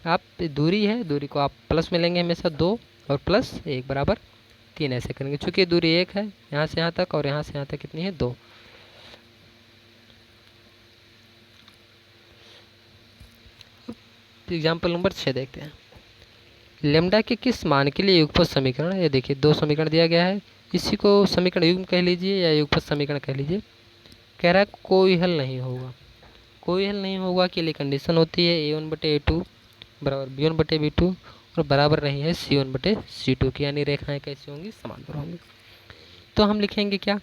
आप दूरी है, दूरी को आप प्लस में लेंगे हमेशा, 2 और +1 बराबर 3 ऐसे करेंगे, चूँकि दूरी 1 है यहाँ से यहाँ तक और यहाँ से यहाँ तक कितनी है 2। एग्जाम्पल नंबर 6 देखते हैं। लेमडा के किस मान के लिए युगपत समीकरण, ये देखिए 2 समीकरण दिया गया है, इसी को समीकरण युग्म कह लीजिए या युगपत समीकरण कह लीजिए। कह रहा है कोई हल नहीं होगा, कोई हल नहीं होगा के लिए कंडीशन होती है A1/A2 बराबर B1/B2 और बराबर नहीं है C1/C2 की, यानी रेखाएं कैसी होंगी, समांतर होंगी। तो हम लिखेंगे क्या,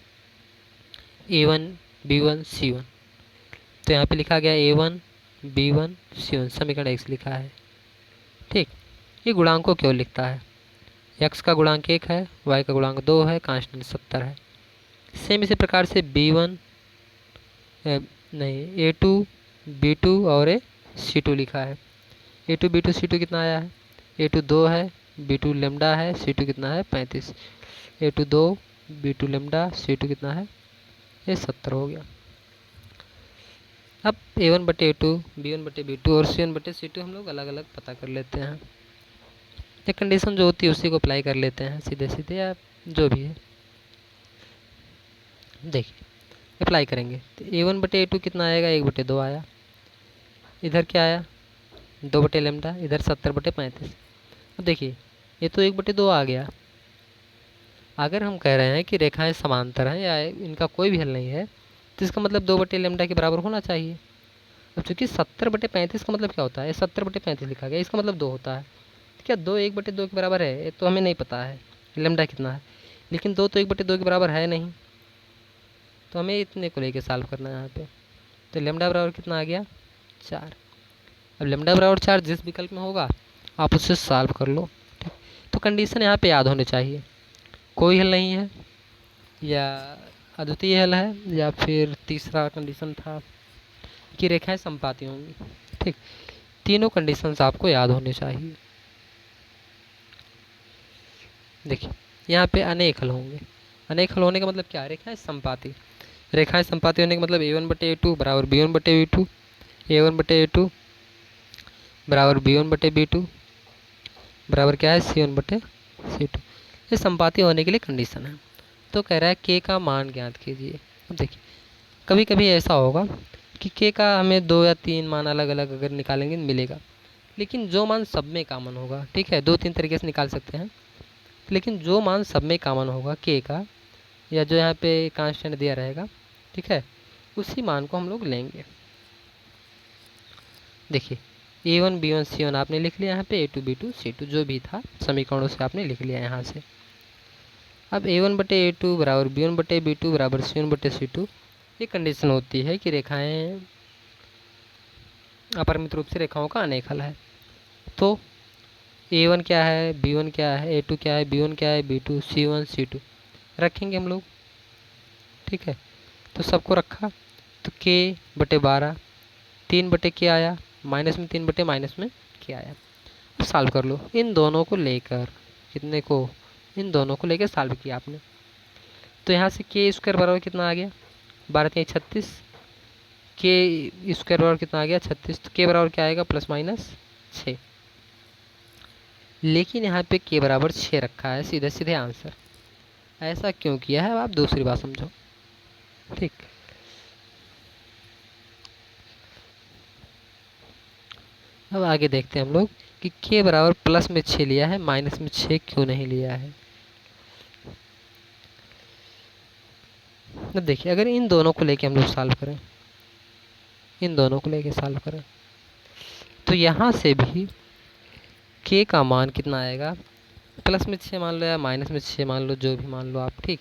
A1 B1 C1, तो यहाँ पे लिखा गया A1 B1 C1, समीकरण x लिखा है, ठीक। ये गुणांक को क्यों लिखता है, x का गुणांक 1 है, y का गुणांक 2 है, कांस्टेंट 70 है। सेम इसी प्रकार से B1 नहीं A2 B2 और C2 लिखा है। A2 B2 C2 कितना आया है, A2 2 है, B2 लेमडा है, C2 कितना है 35, A2 2 B2 लेमडा, C2 कितना है, ये 70 हो गया। अब A1/A2 B1/B2 और C1/C2 हम लोग अलग अलग पता कर लेते हैं, ये कंडीशन जो होती है उसी को अप्लाई कर लेते हैं सीधे सीधे, या जो भी है। देखिए अप्लाई करेंगे तो A1/A2 कितना आएगा, 1/2 आया, इधर क्या आया 2/λ, इधर 70/35। अब देखिए ये तो 1/2 आ गया। अगर हम कह रहे हैं कि रेखाएं समांतर हैं या इनका कोई भी हल नहीं है तो इसका मतलब 2/λ के बराबर होना चाहिए। अब चूँकि 70/35 का मतलब क्या होता है, 70/35 लिखा गया, इसका मतलब 2 होता है, क्या 2 1/2 के बराबर है? ये तो हमें नहीं पता है लेमडा कितना है, लेकिन 2 तो 1/2 के बराबर है नहीं, तो हमें इतने को लेके सॉल्व करना है यहाँ पे। तो लेमडा बराबर कितना आ गया? 4। अब लेमडा बराबर 4 जिस विकल्प में होगा आप उससे सॉल्व कर लो, ठीक। तो कंडीशन यहाँ पे याद होने चाहिए, कोई हल नहीं है, या अद्वितीय हल है, या फिर तीसरा कंडीशन था कि रेखाएं समपाती होंगी, ठीक। तीनों कंडीशंस आपको याद होने चाहिए। देखिए यहाँ पे अनेक हल होंगे, अनेक हल होने का मतलब क्या? रेखाएं समपाती, रेखाएं समपाती होने का मतलब a1/a2 बराबर b1/b2, a1/a2 बराबर b1/b2 बराबर क्या है? c1/c2। ये समपाती होने के लिए कंडीशन है। तो कह रहा है k का मान ज्ञात कीजिए। अब देखिए कभी कभी ऐसा होगा कि k का हमें 2 या 3 मान अलग अलग अगर निकालेंगे मिलेगा, लेकिन जो मान सब में कॉमन होगा, ठीक है, 2-3 तरीके से निकाल सकते हैं, लेकिन जो मान सब में कॉमन होगा k का, या जो यहाँ पे कांस्टेंट दिया रहेगा, ठीक है, उसी मान को हम लोग लेंगे। देखिए a1 b1 c1 आपने लिख लिया यहाँ पे, a2 b2 c2 जो भी था समीकरणों से आपने लिख लिया यहाँ से। अब a1/a2 बराबर b1/b2 बराबर c1/c2 ये कंडीशन होती है कि रेखाएं अपरिमित रूप से रेखाओं का अनेक हल है। तो a1 क्या है, b1 क्या है, a2 क्या है, b1 क्या है, b2 c1 c2 रखेंगे हम लोग, ठीक है। तो सबको रखा तो k/12 3/k आया, माइनस में 3 माइनस में k आया। अब सॉल्व कर लो इन दोनों को लेकर, कितने को? इन दोनों को लेकर सॉल्व किया आपने, तो यहाँ से k स्क्वायर बराबर कितना आ गया? 12×36, k स्क्वायर बराबर कितना आ गया? 36। तो k बराबर क्या आएगा? +-6। लेकिन यहाँ पे k बराबर 6 रखा है, सीधे सीधे आंसर। ऐसा क्यों किया है आप दूसरी बात समझो, ठीक। अब आगे देखते हैं हम लोग कि k बराबर प्लस में 6 लिया है, माइनस में 6 क्यों नहीं लिया है। अब देखिए अगर इन दोनों को लेके हम लोग सॉल्व करें, इन दोनों को लेके सॉल्व करें, तो यहाँ से भी k का मान कितना आएगा? प्लस में 6 मान लो या माइनस में 6 मान लो, जो भी मान लो आप, ठीक।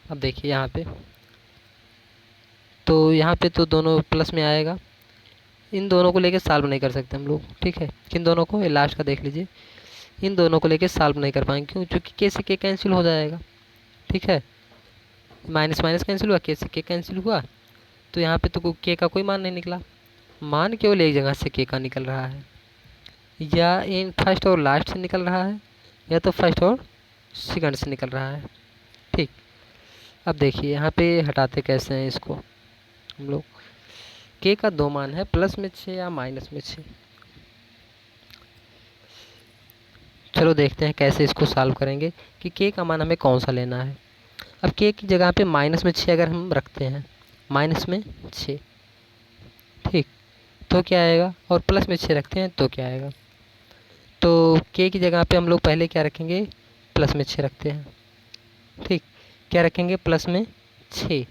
अब देखिए यहाँ पे, तो यहाँ पे तो दोनों प्लस में आएगा, इन दोनों को लेके सॉल्व नहीं कर सकते हम लोग, ठीक है। किन दोनों को? ये लास्ट का देख लीजिए, इन दोनों को लेके सॉल्व नहीं कर पाएंगे, क्यों? क्योंकि k से k कैंसिल हो जाएगा, ठीक है। माइनस माइनस कैंसिल हुआ, k से k कैंसिल हुआ, तो यहाँ पे तो k का कोई मान नहीं निकला, मान केवल एक जगह से k का निकल रहा है, या इन फर्स्ट और लास्ट से निकल रहा है, या तो फर्स्ट और सेकंड से निकल रहा है, ठीक। अब देखिए यहाँ पे हटाते कैसे हैं इसको हम लोग। k का 2 मान है, प्लस में 6 या माइनस में 6। चलो देखते हैं कैसे इसको सॉल्व करेंगे कि k का मान हमें कौन सा लेना है। अब k की जगह पे माइनस में 6 अगर हम रखते हैं, माइनस में 6, ठीक, तो क्या आएगा? और प्लस में 6 रखते हैं तो क्या आएगा? तो k की जगह पे हम लोग पहले क्या रखेंगे? प्लस में 6 रखते हैं, ठीक। क्या रखेंगे? प्लस में 6।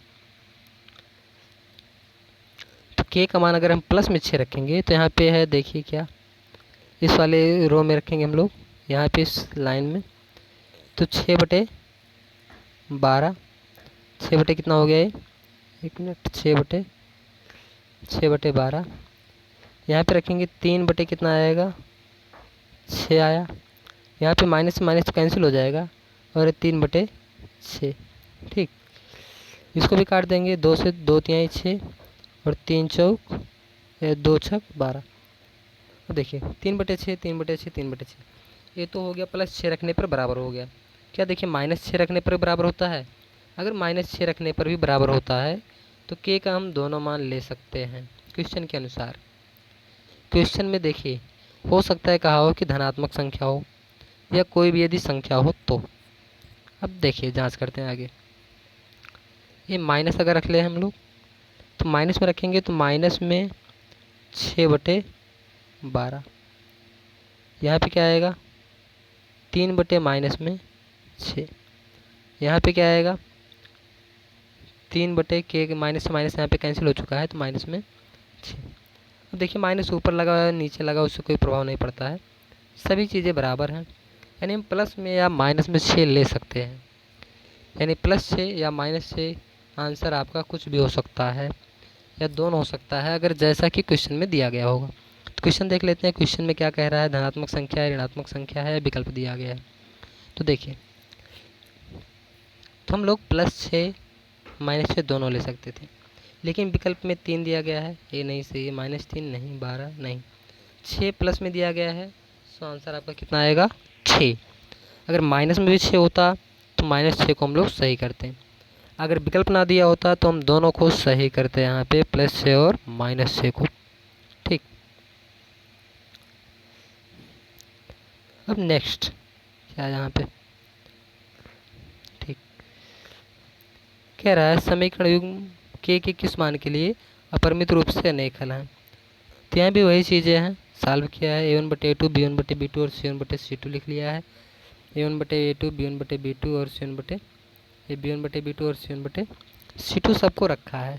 तो k का मान अगर हम प्लस में 6 रखेंगे तो यहाँ पे है, देखिए क्या, इस वाले रो में रखेंगे हम लोग, यहाँ पे इस लाइन में, तो 6/12, 6 बटे कितना हो गया ये? 1 मिनट, 6/12, यहाँ पे रखेंगे 3 बटे कितना आएगा? 6 आया। यहाँ पे माइनस से माइनस कैंसिल हो जाएगा, और 3/6, ठीक। इसको भी काट देंगे, 2 से 2 तिहाई 6, और 3 चौक 2 छक 12। अब देखिए 3/6, 3/6, 3/6, ये तो हो गया, प्लस 6 रखने पर बराबर हो गया। क्या देखिए -6 रखने पर बराबर होता है? अगर -6 रखने पर भी बराबर होता है तो k का हम दोनों मान ले सकते हैं क्वेश्चन के अनुसार। क्वेश्चन में देखिए हो सकता है कहा हो कि धनात्मक संख्या हो, या कोई भी यदि संख्या हो तो। अब देखिए जांच करते हैं आगे। ये माइनस अगर रख ले हम लोग, तो माइनस में रखेंगे तो माइनस में 6/12, यहाँ पे क्या आएगा? 3/-6, यहाँ पे क्या आएगा? 3/k, माइनस से माइनस यहाँ पे कैंसिल हो चुका है, तो माइनस में 6। अब देखिए माइनस ऊपर लगा हुआ है नीचे लगा, उससे कोई प्रभाव नहीं पड़ता है, सभी चीज़ें बराबर हैं। यानी हम प्लस में या माइनस में 6 ले सकते हैं, यानी +6 या -6 आंसर आपका कुछ भी हो सकता है या दोनों हो सकता है, अगर जैसा कि क्वेश्चन में दिया गया होगा। तो क्वेश्चन देख लेते हैं, क्वेश्चन में क्या कह रहा है, धनात्मक संख्या है, ऋणात्मक संख्या है, विकल्प दिया गया है। तो देखिए, तो हम लोग +6 -6 दोनों ले सकते थे, लेकिन विकल्प में 3 दिया गया है, ये नहीं सही है, -3 नहीं, 12 नहीं, 6 प्लस में दिया गया है, तो आंसर आपका कितना आएगा 6। अगर माइनस में भी 6 होता तो -6 को हम लोग सही करते हैं, अगर विकल्प ना दिया होता तो हम दोनों को सही करते हैं, यहाँ पे +6 और -6 को। ठीक, अब नेक्स्ट क्या है यहाँ पे, ठीक, कह रहा है समीकरण युग्म के किस मान के लिए अपरिमित रूप से अनेक हल हैं। तो यहाँ भी वही चीज़ें हैं, सॉल्व किया है, a1/a2 b1/b2 और c1/c2 लिख लिया है, a1/a2 b1/b2 और b1/b2 और c1/c2 सबको रखा है।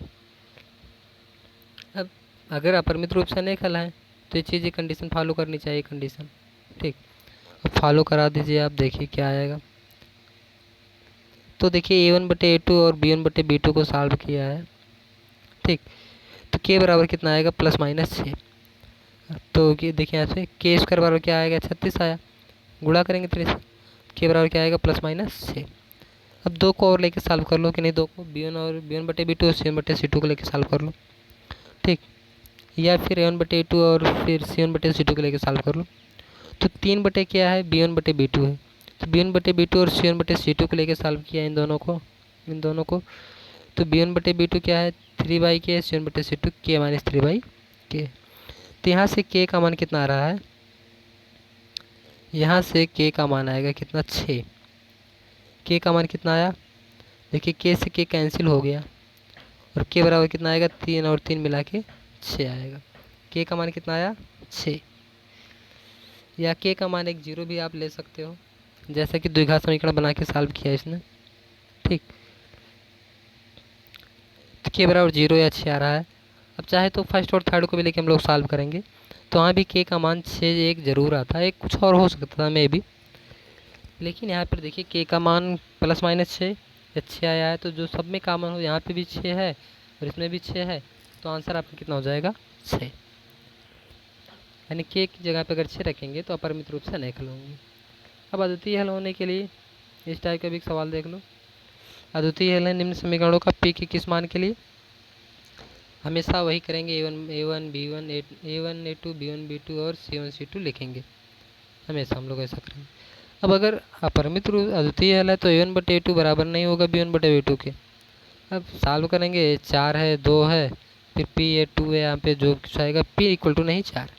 अब अगर अपरिमित रूप से अनेक हल हैं तो ये चीज़ें कंडीशन फॉलो करनी चाहिए, कंडीशन। ठीक, अब फॉलो करा दीजिए, आप देखिए क्या आएगा। तो देखिए a1/a2 और b1/b2 को सॉल्व किया है। ठीक, तो k बराबर कितना आएगा, +-6। तो देखिए यहाँ से k स्क्वायर बराबर क्या आएगा, 36 आया, गुणा करेंगे 3 से, k बराबर क्या आएगा, +-6। अब 2 को और लेके सॉल्व कर लो, कि नहीं 2 को b1/b2 और c1/c2 को लेके सॉल्व कर लो। ठीक, या फिर a1/a2 और फिर c1/c2 को लेके सॉल्व कर लो। तो 3 क्या है, b1/b2 है, तो b1/b2 और c1/c2 को लेके सॉल्व किया इन दोनों को। तो b1/b2 क्या है, 3/k है, c1/c2 k - 3/k। तो यहाँ से k का मान कितना आ रहा है, यहाँ से k का मान आएगा कितना, 6। k का मान कितना आया, देखिए k से k कैंसिल हो गया और k बराबर कितना आएगा, 3 और 3 मिला के 6 आएगा। k का मान कितना आया, 6। या k का मान एक 0 भी आप ले सकते हो, जैसा कि द्विघात समीकरण बना के सॉल्व किया इसने। ठीक, तो k बराबर 0 या 6 आ रहा है। अब चाहे तो फर्स्ट और थर्ड को भी लेके हम लोग सॉल्व करेंगे, तो वहाँ भी k का मान 6 एक ज़रूर आता है, एक कुछ और हो सकता था मे भी, लेकिन यहाँ पर देखिए k का मान +-6 या 6 आया है, तो जो सब में कॉमन हो, यहाँ पे भी 6 है और इसमें भी 6 है, तो आंसर आपका कितना हो जाएगा, 6। यानी k की जगह पे अगर 6 रखेंगे तो अपरिमित रूप से अनेक हल होंगे। अब अद्वितीय हल होने के लिए इस टाइप का भी एक सवाल देख लो। अद्वितीय हल है निम्न समीकरणों का p के किस मान के लिए, हमेशा वही करेंगे, a1 b1 a1 a2 b1 b2 और c1 c2 लिखेंगे, हमेशा हम लोग ऐसा करेंगे। अब अगर अपरिमित रूप अद्वितीय हल है तो a1/a2 बराबर नहीं होगा b1/b2 के। अब सॉल्व करेंगे, 4 है, 2 है, फिर p है, 2 है, यहाँ पे जो कुछ आएगा p = नहीं 4।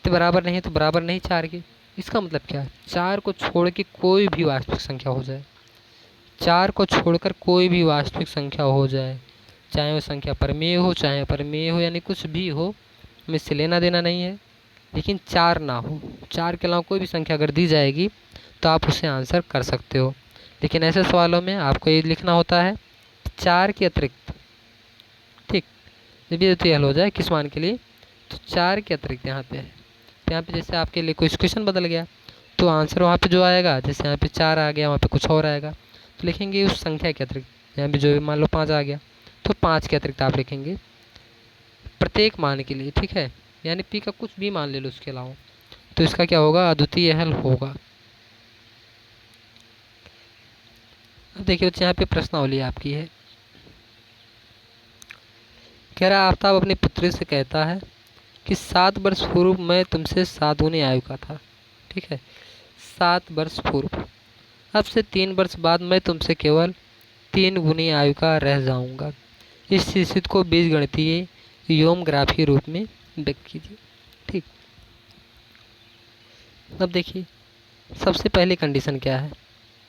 तो बराबर नहीं है, तो बराबर नहीं 4 के, इसका मतलब क्या है, 4 को छोड़ के कोई भी वास्तविक संख्या हो जाए, 4 को छोड़कर कोई भी वास्तविक संख्या हो जाए, चाहे वो संख्या परिमेय हो चाहे अपरिमेय हो, यानी कुछ भी हो, हमें इससे लेना देना नहीं है, लेकिन 4 ना हो, 4 के अलावा कोई भी संख्या अगर दी जाएगी तो आप उसे आंसर कर सकते हो। लेकिन ऐसे सवालों में आपको ये लिखना होता है 4 के अतिरिक्त। ठीक, जब ये हल हो जाए किस मान के लिए, तो 4 के अतिरिक्त यहाँ पे है, तो यहाँ पे जैसे आपके लिए कोई क्वेश्चन बदल गया तो आंसर वहाँ पे जो आएगा, जैसे यहाँ पे 4 आ गया वहाँ पे कुछ और आएगा, तो लिखेंगे उस संख्या के अतिरिक्त। यहाँ पे जो भी मान लो 5 आ गया तो 5 के अतिरिक्त आप लिखेंगे प्रत्येक मान के लिए। ठीक है, यानी p का कुछ भी मान ले लो उसके अलावा, तो इसका क्या होगा, अद्वितीय हल होगा। अब देखिए बच्चे यहाँ पे प्रश्नावली आपकी है, कह रहा आफ्ताब अपनी पुत्री से कहता है कि 7 वर्ष पूर्व मैं तुमसे 7 गुनी आयु का था। ठीक है, 7 वर्ष पूर्व, अब से 3 वर्ष बाद मैं तुमसे केवल 3 गुनी आयु का रह जाऊंगा। इस स्थिति को बीजगणितीय योमग्राफी रूप में व्यक्त कीजिए। ठीक, अब देखिए सबसे पहली कंडीशन क्या है,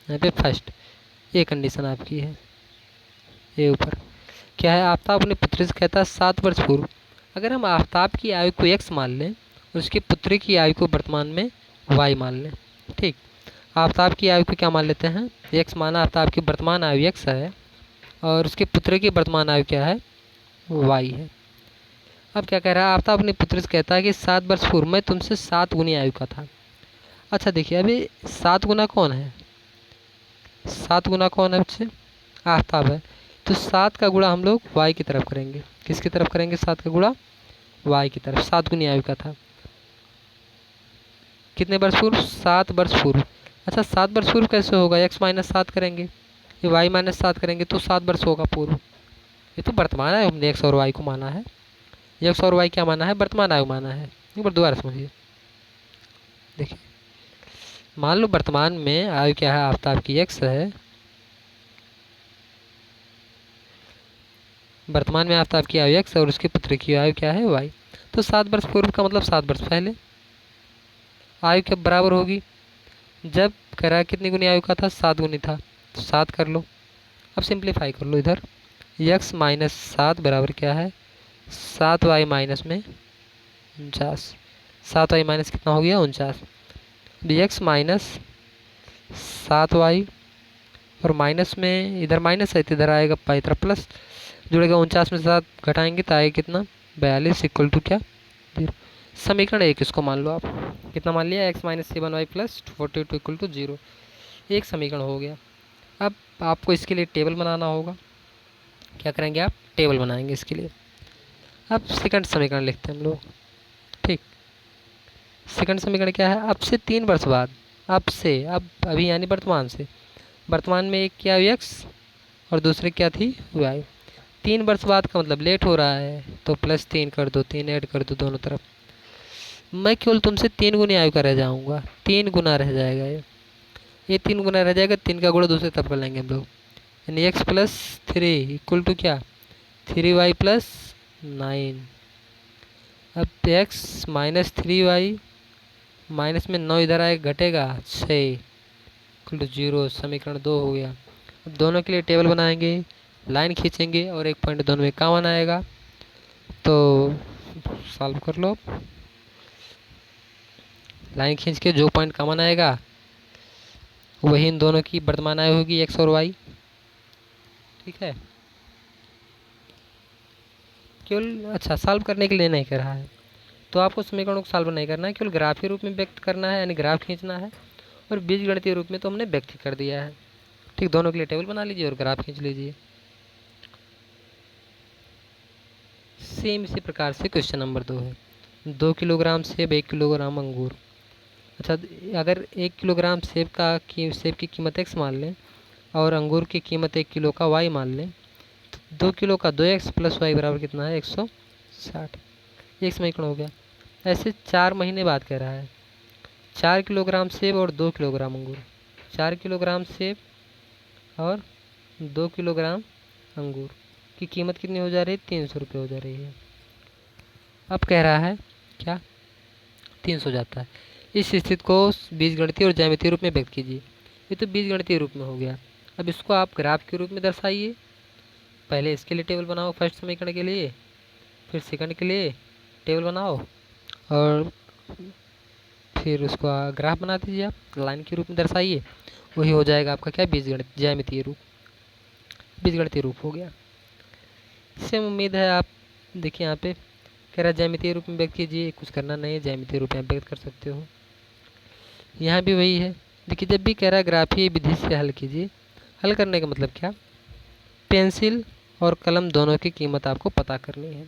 यहाँ पे फर्स्ट ये कंडीशन आपकी है, ये ऊपर क्या है, आफ्ताब अपने पुत्री से कहता है 7 वर्ष पूर्व। अगर हम आफ्ताब की आयु को x मान लें, उसकी पुत्री की आयु को वर्तमान में y मान लें। ठीक, आफ्ताब की आयु को क्या मान लेते हैं, x माना, आफ्ताब की वर्तमान आयु x है और उसके पुत्र की वर्तमान आयु क्या है, y है। अब क्या कह रहा है, आफ्ताब अपने पुत्र से कहता है कि 7 वर्ष पूर्व मैं तुमसे 7 गुनी आयु का था। अच्छा देखिए, अभी 7 गुना कौन है, 7 गुना कौन है उससे, आफ्ताब है। तो 7 का गुणा हम लोग वाई की तरफ करेंगे। किसकी तरफ करेंगे, 7 का गुणा वाई की तरफ। 7 गुनी आयु का था, कितने वर्ष पूर्व, 7 वर्ष पूर्व। अच्छा 7 वर्ष पूर्व कैसे होगा, x माइनस 7 करेंगे, ये y माइनस 7 करेंगे तो 7 वर्ष होगा पूर्व। ये तो वर्तमान आयु हमने x और y को माना है, x और y क्या माना है, वर्तमान आयु माना है। एक बार दोबारा समझिए, देखिए मान लो वर्तमान में आयु क्या है, आफ्ताब की x है, वर्तमान में आफ्ताब की आयु x और उसके पुत्र की आयु क्या है, y। तो 7 वर्ष पूर्व का मतलब 7 वर्ष पहले। आयु कब बराबर होगी, जब करा कितनी गुनी आयु का था, 7 गुनी था, तो 7 कर लो। अब सिंप्लीफाई कर लो इधर, x माइनस 7 बराबर क्या है, 7y माइनस में 49। 7y माइनस कितना हो गया, 49। x माइनस 7y और माइनस में इधर माइनस है तो इधर आएगा पाई तरफ प्लस, जुड़ेगा 49 में 7 घटाएंगे तो आएगा कितना, 42 इक्वल टू क्या, 0। समीकरण 1 इसको मान लो आप, कितना मान लिया, x minus 7y plus 42 equal to 0। एक समीकरण हो गया। अब आपको इसके लिए टेबल बनाना होगा, क्या करेंगे आप, टेबल बनाएंगे इसके लिए। अब सेकंड समीकरण लिखते हैं हम लोग, ठीक। सेकंड समीकरण क्या है, अब से 3 वर्ष बाद, अब से, अब अभी यानी वर्तमान से, वर्तमान में एक क्या x और दूसरे क्या थी y। 3 वर्ष बाद का मतलब लेट हो रहा है तो प्लस 3 कर दो, 3 ऐड कर दो दोनों तरफ। मैं केवल तुमसे 3 गुनी आयु का रह जाऊँगा, 3 गुना रह जाएगा ये 3 गुना रह जाएगा, 3 का गुणा दूसरे तरफ कर लेंगे हम लोग, यानी x प्लस 3 इक्वल टू क्या, 3y प्लस 9। अब x माइनस 3y माइनस में 9 इधर आए घटेगा 6 इक्वल टू 0। समीकरण 2 हो गया। अब दोनों के लिए टेबल बनाएंगे, लाइन खींचेंगे और एक पॉइंट दोनों में कॉमन आएगा, तो सॉल्व कर लो। लाइन खींच के जो पॉइंट कॉमन आएगा वही इन दोनों की वर्तमान आयु होगी, एक्स और वाई, ठीक है। केवल अच्छा सॉल्व करने के लिए नहीं कर रहा है, तो आपको समीकरणों को सॉल्व नहीं करना है, केवल ग्राफीय रूप में व्यक्त करना है, यानी ग्राफ खींचना है, और बीजगणितीय रूप में तो हमने व्यक्त कर दिया है, ठीक। दोनों के लिए टेबल बना लीजिए और ग्राफ खींच लीजिए। सेम इसी प्रकार से क्वेश्चन नंबर 2 है, 2 किलोग्राम सेब 1 किलोग्राम अंगूर। अच्छा अगर 1 किलोग्राम सेब की कीमत x मान लें और अंगूर की कीमत 1 किलो का y मान लें, तो 2 किलो का 2x प्लस वाई बराबर कितना है, 160। एक समीकरण हो गया। ऐसे 4 महीने बाद कह रहा है, 4 किलोग्राम सेब और 2 किलोग्राम अंगूर, 4 किलोग्राम सेब और 2 किलोग्राम अंगूर की कीमत कितनी हो जा रही है, 300 रुपये हो जा रही है। अब कह रहा है क्या, 300 जाता है। इस स्थिति को बीजगणितीय और ज्यामितीय रूप में व्यक्त कीजिए। ये तो बीजगणितीय रूप में हो गया। अब इसको आप ग्राफ के रूप में दर्शाइए। पहले इसके लिए टेबल बनाओ, फर्स्ट समीकरण के लिए, फिर सेकंड के लिए टेबल बनाओ और फिर उसको ग्राफ बना दीजिए, आप लाइन के रूप में दर्शाइए। वही हो जाएगा आपका क्या, बीजगणित ज्यामितीय रूप, बीजगणितीय रूप हो गया। इससे उम्मीद है आप देखिए यहाँ पे कह रहा है ज्यामितीय रूप में व्यक्त कीजिए, कुछ करना नहीं है, ज्यामितीय रूप में आप व्यक्त कर सकते हो। यहाँ भी वही है, देखिए जब भी कह रहा है ग्राफीय विधि से हल कीजिए, हल करने का मतलब क्या, पेंसिल और कलम दोनों की कीमत आपको पता करनी है।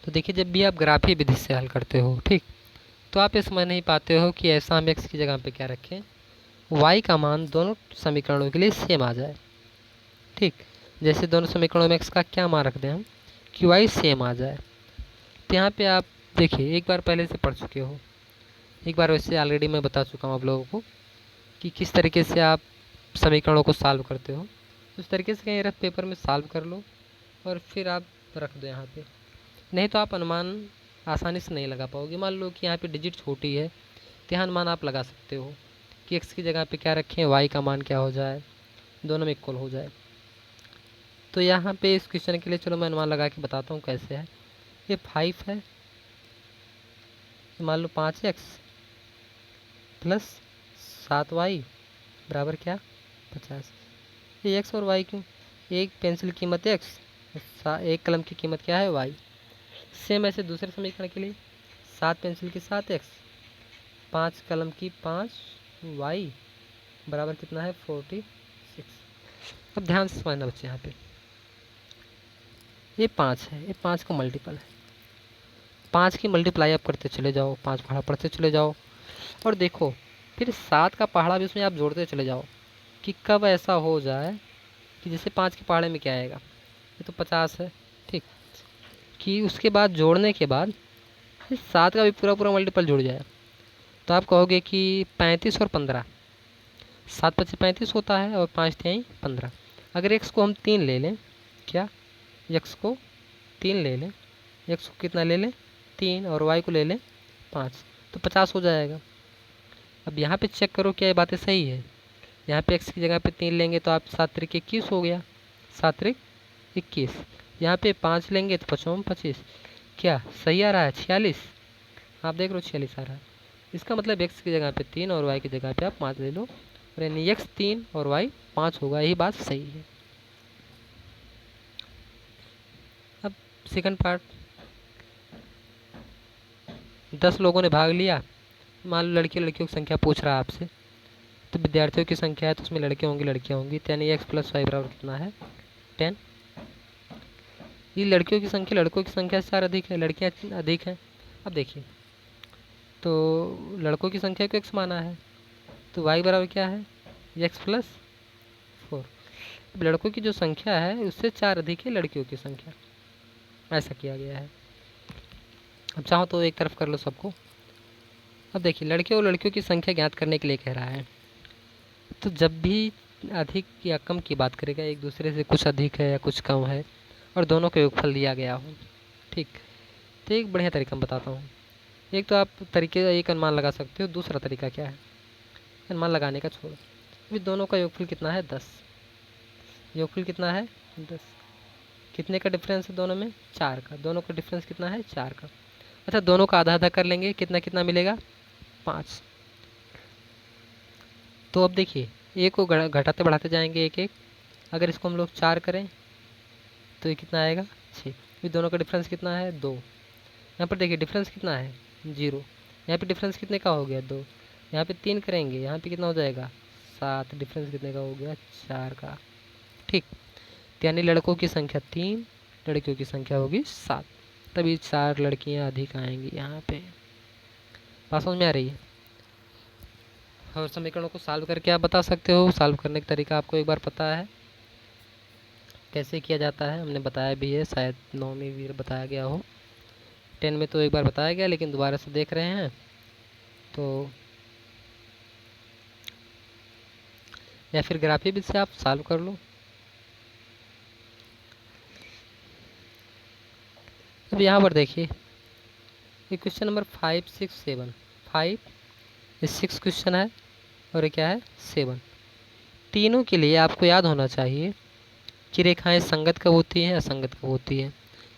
तो देखिए जब भी आप ग्राफीय विधि से हल करते हो, ठीक, तो आप ये समझ नहीं पाते हो कि ऐसा हम एक्स की जगह पे क्या रखें, वाई का मान दोनों समीकरणों के लिए सेम आ जाए, ठीक। जैसे दोनों समीकरणों में एक्स का क्या मान रख दें हम, कि वाई सेम आ जाए। तो यहाँ पे आप देखिए एक बार पहले से पढ़ चुके हो, एक बार वैसे ऑलरेडी मैं बता चुका हूँ आप लोगों को कि किस तरीके से आप समीकरणों को सॉल्व करते हो। उस तरीके से कहीं रफ पेपर में सॉल्व कर लो और फिर आप रख दो यहाँ पे, नहीं तो आप अनुमान आसानी से नहीं लगा पाओगे। मान लो कि यहाँ पे डिजिट छोटी है तो यहाँ अनुमान आप लगा सकते हो कि एक्स की जगह पे क्या रखें, वाई का मान क्या हो जाए, दोनों में इक्वल हो जाए। तो यहाँ पे इस क्वेश्चन के लिए चलो मैं अनुमान लगा के बताता हूँ कैसे है। ये 5 है, मान लो 5x प्लस 7y बराबर क्या, 50। ये x और y क्यों, एक पेंसिल कीमत x, एक कलम की कीमत क्या है y। सेम ऐसे दूसरे समीकरण के लिए 7 पेंसिल की 7x, 5 कलम की 5y बराबर कितना है 46। अब ध्यान से समझना बच्चे, यहाँ पे ये 5 है, ये 5 का मल्टीपल है। 5 की मल्टीप्लाई आप करते चले जाओ, 5 पहाड़ा पढ़ते चले जाओ, और देखो फिर 7 का पहाड़ा भी उसमें आप जोड़ते चले जाओ कि कब ऐसा हो जाए कि जैसे 5 के पहाड़े में क्या आएगा, ये तो 50 है, ठीक, कि उसके बाद जोड़ने के बाद 7 का भी पूरा पूरा मल्टीपल जुड़ जाए। तो आप कहोगे कि 35 और 15, 7 पच्चीस 35 होता है और 5 तिहाई 15। अगर x को हम 3 ले लें, क्या x को 3 ले लें, x को कितना ले लें 3, और y को ले लें 5, तो 50 हो जाएगा। अब यहाँ पे चेक करो क्या ये बातें सही है। यहाँ पे x की जगह पे 3 लेंगे तो आप 7 त्रिक 21 हो गया, 7 त्रिक 21। यहाँ पे 5 लेंगे तो 5 25, क्या सही आ रहा है 46, आप देख लो 46 आ रहा है। इसका मतलब x की जगह पे 3 और y की जगह पे आप 5 ले लो, और यानी x 3 और y 5 होगा, यही बात सही है। अब सेकंड पार्ट, 10 लोगों ने भाग लिया, मान लो लड़की लड़कियों की संख्या पूछ रहा है आपसे, तो विद्यार्थियों की संख्या है तो उसमें लड़के होंगे लड़कियाँ होंगी, तो यानी x प्लस वाई बराबर कितना है 10। ये लड़कियों की संख्या लड़कों की संख्या से 4 अधिक है, लड़कियाँ अधिक हैं। अब देखिए, तो लड़कों की संख्या को x माना है, तो y बराबर क्या है x प्लस 4। अब लड़कों की जो संख्या है उससे 4 अधिक है लड़कियों की संख्या, ऐसा किया गया है। अब चाहो तो एक तरफ कर लो सबको। अब देखिए, लड़के और लड़कियों की संख्या ज्ञात करने के लिए कह रहा है, तो जब भी अधिक या कम की बात करेगा, एक दूसरे से कुछ अधिक है या कुछ कम है और दोनों का योगफल दिया गया हो, ठीक, तो एक बढ़िया तरीका मैं बताता हूँ। एक तो आप तरीके एक अनुमान लगा सकते हो, दूसरा तरीका क्या है अनुमान लगाने का छोड़ो, अभी दोनों का योगफल कितना है 10, योगफल कितना है 10, कितने का डिफरेंस है दोनों में 4 का, दोनों का डिफरेंस कितना है 4 का। अच्छा, दोनों का आधा आधा कर लेंगे, कितना कितना मिलेगा 5। तो अब देखिए, एक को घटाते बढ़ाते जाएंगे एक एक, अगर इसको हम लोग 4 करें तो ये कितना आएगा 6। फिर दोनों का डिफरेंस कितना है 2, यहाँ पर देखिए डिफरेंस कितना है 0, यहाँ पे डिफरेंस कितने का हो गया 2, यहाँ पे 3 करेंगे, यहाँ पे कितना हो जाएगा 7, डिफरेंस कितने का हो गया 4 का, ठीक। तो यानी लड़कों की संख्या 3, लड़कियों की संख्या होगी 7, तभी 4 लड़कियाँ अधिक आएंगी यहाँ पे। बात समझ में आ रही है। और समीकरणों को सॉल्व करके आप बता सकते हो, सॉल्व करने का तरीका आपको एक बार पता है कैसे किया जाता है, हमने बताया भी है, शायद 9 में भी बताया गया हो, 10 में तो एक बार बताया गया, लेकिन दोबारा से देख रहे हैं तो, या फिर ग्राफी भी से आप सॉल्व कर लो। अब यहाँ पर देखिए, ये क्वेश्चन नंबर 5 6 7, 5 ये 6 क्वेश्चन है और ये क्या है 7। तीनों के लिए आपको याद होना चाहिए कि रेखाएं संगत कब होती हैं असंगत कब होती हैं,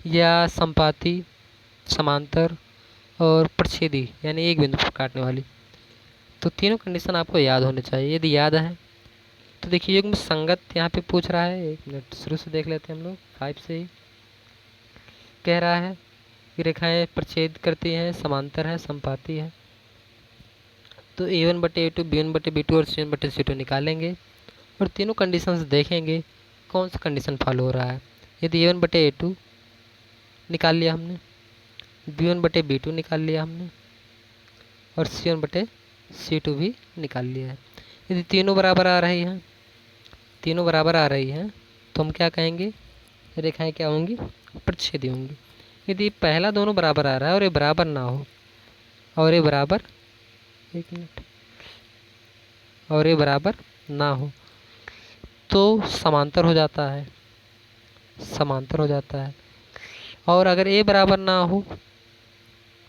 या संपाती, समांतर और प्रच्छेदी, यानी एक बिंदु पर काटने वाली। तो तीनों कंडीशन आपको याद होने चाहिए। यदि याद है तो देखिए, युग्म संगत यहाँ पे पूछ रहा है, एक मिनट शुरू से देख लेते हैं हम लोग, 5 से ही कह रहा है कि रेखाएं प्रच्छेद करती हैं, समांतर है, संपाती है। तो A1/A2, B1/B2 और C1/C2 निकालेंगे और तीनों कंडीशंस देखेंगे कौन सा कंडीशन फॉलो हो रहा है। यदि A1/A2 निकाल लिया हमने, B1/B2 निकाल लिया हमने और C1/C2 भी निकाल लिया है। यदि तीनों बराबर आ रही हैं, तीनों बराबर आ रही हैं, तो हम क्या कहेंगे, रेखाएं क्या होंगी प्रच्छेदी होंगी। यदि पहला दोनों बराबर आ रहा है और ये बराबर ना हो, और ये बराबर, एक मिनट, और ये बराबर ना हो, तो समांतर हो जाता है, समांतर हो जाता है। और अगर ए बराबर ना हो,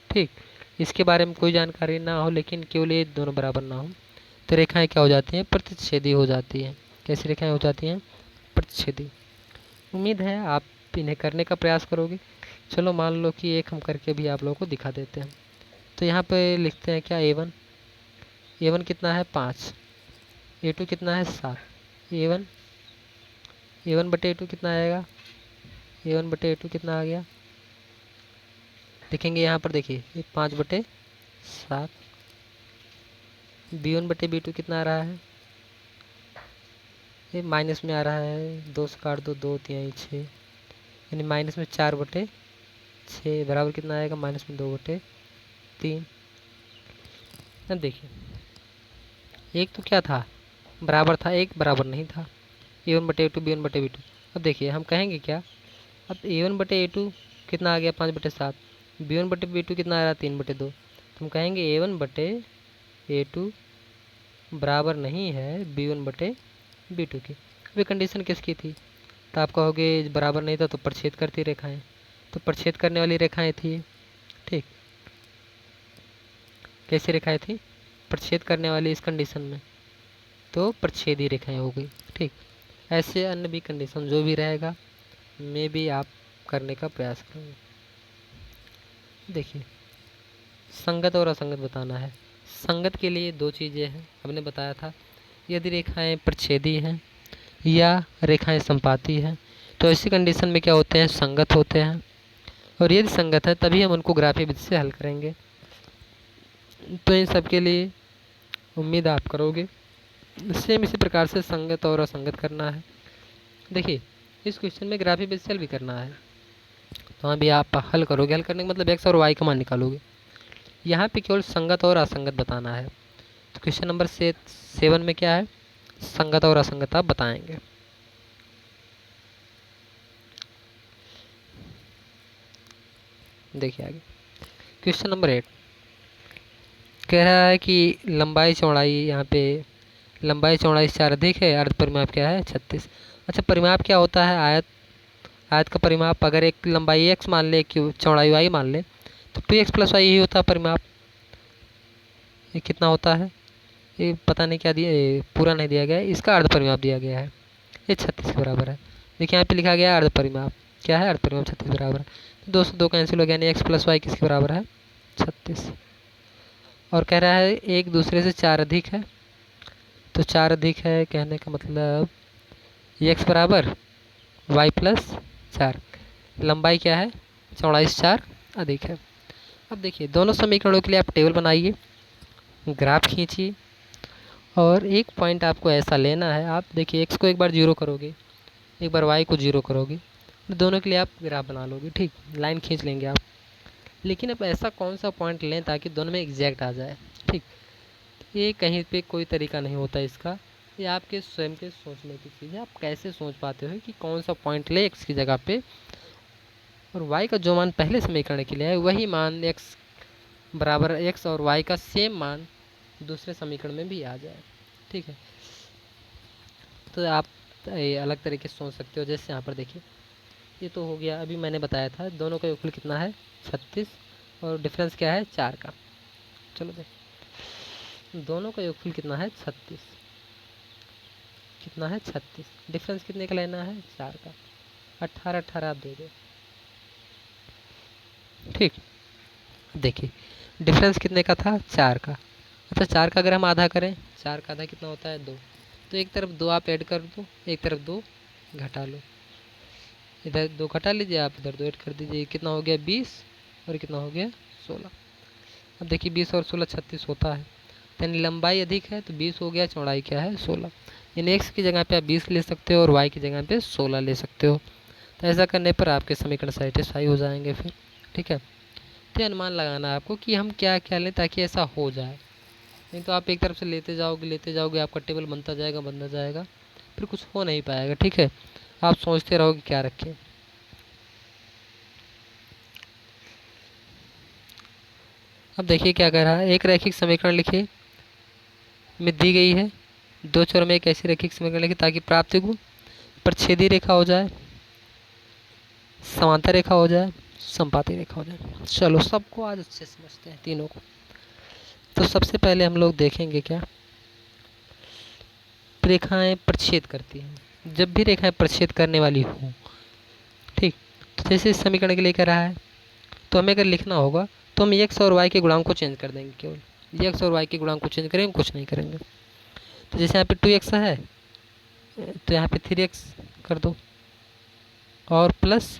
ठीक, इसके बारे में कोई जानकारी ना हो, लेकिन केवल ये दोनों बराबर ना हो, तो रेखाएं क्या हो जाती हैं प्रतिच्छेदी हो जाती हैं। कैसी रेखाएं हो जाती हैं प्रतिच्छेदी। उम्मीद है आप इन्हें करने का प्रयास करोगे। चलो मान लो कि एक हम करके भी आप लोगों को दिखा देते हैं। तो यहाँ पे लिखते हैं क्या, A1, A1 कितना है 5, A2 कितना है 7, A1 A1/A2 कितना आएगा A1/A2 कितना आ गया, देखेंगे यहाँ पर, देखिए ये 5/7। B1/B2 कितना आ रहा है, ये माइनस में आ रहा है, 2 से काट दो, 2 3 6, यानी माइनस में 4/6 बराबर कितना आएगा, माइनस में 2/3। अब देखिए एक तो क्या था, बराबर था, एक बराबर नहीं था। A1/A2 B1/B2। अब देखिए हम कहेंगे क्या, अब A1/A2 कितना आ गया, 5/7। B1/B2 कितना आ रहा है, 3/2। तो हम कहेंगे A1/A2 बराबर नहीं है B1/B2 की। वे कंडीशन किसकी थी, तो आप कहोगे बराबर नहीं था तो प्रच्छेद करती रेखाएं, तो प्रच्छेद करने वाली रेखाएं थी। ठीक, कैसी रेखाएं थी, प्रच्छेद करने वाली इस कंडीशन में, तो प्रच्छेदी रेखाएं हो गई। ठीक, ऐसे अन्य भी कंडीशन जो भी रहेगा में भी आप करने का प्रयास करेंगे। देखिए संगत और असंगत बताना है। संगत के लिए दो चीज़ें हैं, हमने बताया था, यदि रेखाएं प्रच्छेदी हैं या रेखाएं संपाती हैं, तो ऐसी कंडीशन में क्या होते हैं, संगत होते हैं। और यदि संगत है तभी हम उनको ग्राफीय विधि से हल करेंगे। तो इन सब के लिए उम्मीद आप करोगे। सेम इसी प्रकार से संगत और असंगत करना है। देखिए इस क्वेश्चन में ग्राफीय विधि से हल भी करना है, तो अभी आप हल करोगे, हल करने का मतलब x और y का मान निकालोगे। यहाँ पे केवल संगत और असंगत बताना है। तो क्वेश्चन नंबर 7 में क्या है, संगत और असंगत आप बताएंगे। देखिए आगे क्वेश्चन नंबर 8 कह रहा है कि लंबाई चौड़ाई, यहाँ पे लंबाई चौड़ाई 4 अधिक है, अर्ध परिमाप क्या है, 36। अच्छा परिमाप क्या होता है, आयत का परिमाप। अगर एक लंबाई x मान ले, कि चौड़ाई y मान ले, तो 2x + y ही होता है परिमाप। ये कितना होता है, ये पता नहीं क्या दिया, ये पूरा नहीं दिया गया है, इसका अर्ध परिमाप दिया गया है, ये 36 के बराबर है। देखिए यहाँ पे लिखा गया अर्ध परिमाप, क्या है, अर्ध परिमाप 36 बराबर है। तो 2 से 2 कैंसिल हो गया, यानी x + y किसके बराबर है, 36। और कह रहा है एक दूसरे से 4 अधिक है, तो 4 अधिक है कहने का मतलब x बराबर y + 4, लंबाई क्या है, चौड़ाई 4 अधिक है। अब देखिए दोनों समीकरणों के लिए आप टेबल बनाइए, ग्राफ खींचिए, और एक पॉइंट आपको ऐसा लेना है, आप देखिए x को एक बार 0 करोगे, एक बार y को 0 करोगे, तो दोनों के लिए आप ग्राफ बना लोगे। ठीक, लाइन खींच लेंगे आप, लेकिन अब ऐसा कौन सा पॉइंट लें ताकि दोनों में एग्जैक्ट आ जाए। ठीक, ये कहीं पे कोई तरीका नहीं होता इसका, ये आपके स्वयं के सोचने की चीज़ है। आप कैसे सोच पाते हो कि कौन सा पॉइंट ले x की जगह पे, और y का जो मान पहले समीकरण के लिए है वही मान x बराबर x और y का सेम मान दूसरे समीकरण में भी आ जाए। ठीक है, तो आप ये अलग तरीके से सोच सकते हो। जैसे यहाँ पर देखिए ये तो हो गया, अभी मैंने बताया था दोनों का योगफल कितना है, 36, और डिफरेंस क्या है, 4 का। चलो देख, दोनों का योगफल कितना है, 36, कितना है 36, डिफरेंस कितने का लेना है, 4 का, 18 आप दे दो। ठीक, देखिए डिफरेंस कितने का था, 4 का। अच्छा 4 का अगर हम आधा करें, 4 का आधा कितना होता है, 2, तो एक तरफ 2 आप ऐड कर दो, एक तरफ 2 घटा लो, इधर 2 घटा लीजिए, आप इधर 2 ऐड कर दीजिए, कितना हो गया 20, और कितना हो गया 16। अब देखिए 20 और 16 36 होता है, यानी लंबाई अधिक है तो 20 हो गया, चौड़ाई क्या है 16, यानी x की जगह पे आप 20 ले सकते हो और y की जगह पे 16 ले सकते हो। तो ऐसा करने पर आपके समीकरण सेटिस्फाई हो जाएंगे फिर। ठीक है, तो अनुमान लगाना है आपको कि हम क्या क्या लें ताकि ऐसा हो जाए, नहीं तो आप एक तरफ से लेते जाओगे आपका टेबल बनता जाएगा, फिर कुछ हो नहीं पाएगा। ठीक है, आप सोचते रहोगे क्या रखें। अब देखिए क्या कह रहा है, एक रैखिक समीकरण लिखिए में दी गई है, दो चरों में एक ऐसी रैखिक समीकरण लिखिए ताकि प्राप्त गुण प्रच्छेदी रेखा हो जाए, समांतर रेखा हो जाए, संपाती रेखा हो जाए। चलो सबको आज अच्छे समझते हैं तीनों को। तो सबसे पहले हम लोग देखेंगे क्या, रेखाएं प्रच्छेद करती हैं। जब भी रेखाएं प्रच्छेद करने वाली हो, ठीक, तो जैसे इस समीकरण के लिए कह रहा है, तो हमें अगर लिखना होगा तो हम x और y के गुणांक को चेंज कर देंगे, केवल x और y के गुणांक को चेंज करेंगे, कुछ नहीं करेंगे। तो जैसे यहाँ पे 2x है तो यहाँ पे 3x कर दो, और प्लस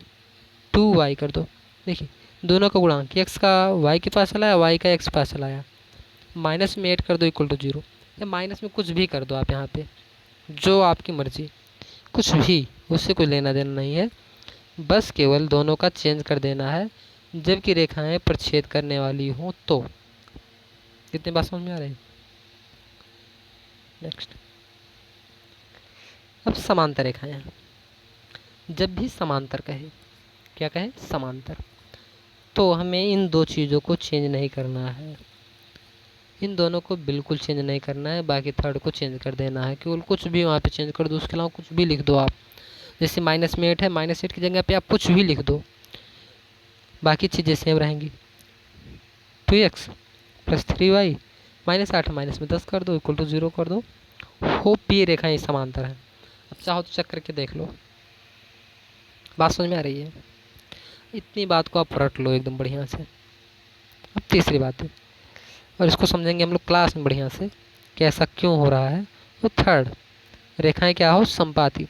2y कर दो। देखिए दोनों का गुणांक, x का y के पास चला आया, y का x के पास चला आया, माइनस में 8 कर दो इक्वल टू 0, या माइनस में कुछ भी कर दो आप यहाँ पे, जो आपकी मर्जी, कुछ भी, उससे कोई लेना देना नहीं है। बस केवल दोनों का चेंज कर देना है जबकि रेखाएं प्रच्छेद करने वाली हों तो। कितनी बात समझ में आ रही है? नेक्स्ट, अब समांतर रेखाएं, जब भी समांतर कहे, क्या कहे, समांतर, तो हमें इन दो चीज़ों को चेंज नहीं करना है, इन दोनों को बिल्कुल चेंज नहीं करना है, बाकी थर्ड को चेंज कर देना है। केवल कुछ भी वहाँ पे चेंज कर दो, उसके अलावा कुछ भी लिख दो आप। जैसे माइनस में 8 है, माइनस 8 की जगह पे आप कुछ भी लिख दो, बाकी चीज़ें सेम रहेंगी। 2x plus 3y minus 8 minus में 10 कर दो इक्वल टू 0 कर दो। होप ये रेखाएं समांतर हैं। अब चाहो तो चेक करके देख लो। बात समझ में आ रही है? इतनी बात को आप रट लो एकदम बढ़िया से। अब तीसरी बात है, और इसको समझेंगे हम लोग क्लास में बढ़िया से कि ऐसा क्यों हो रहा है। तो थर्ड, रेखाएं क्या हो, संपाती।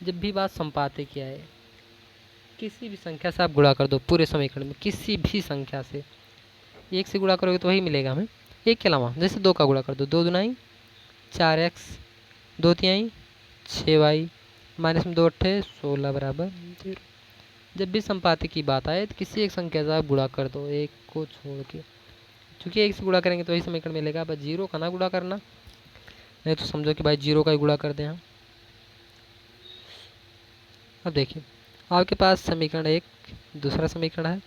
जब भी बात संपाती की आए, किसी भी संख्या से आप गुणा कर दो पूरे समीकरण में, किसी भी संख्या से। 1 से गुणा करोगे तो वही मिलेगा हमें, 1 के अलावा। जैसे 2 का गुणा कर दो, 2 दूनाई 4x, 2 तिहाई 6y, माइनस में 2 अट्ठे 16 बराबर 0। जब भी संपाती की बात आए तो किसी एक संख्या से आप गुणा कर दो, एक को छोड़ के, क्योंकि 1 से गुणा करेंगे तो वही समीकरण मिलेगा। बस 0 का ना गुणा करना, नहीं तो समझो कि भाई 0 का ही गुणा कर दें हम। अब देखिए आपके पास समीकरण एक, दूसरा समीकरण है,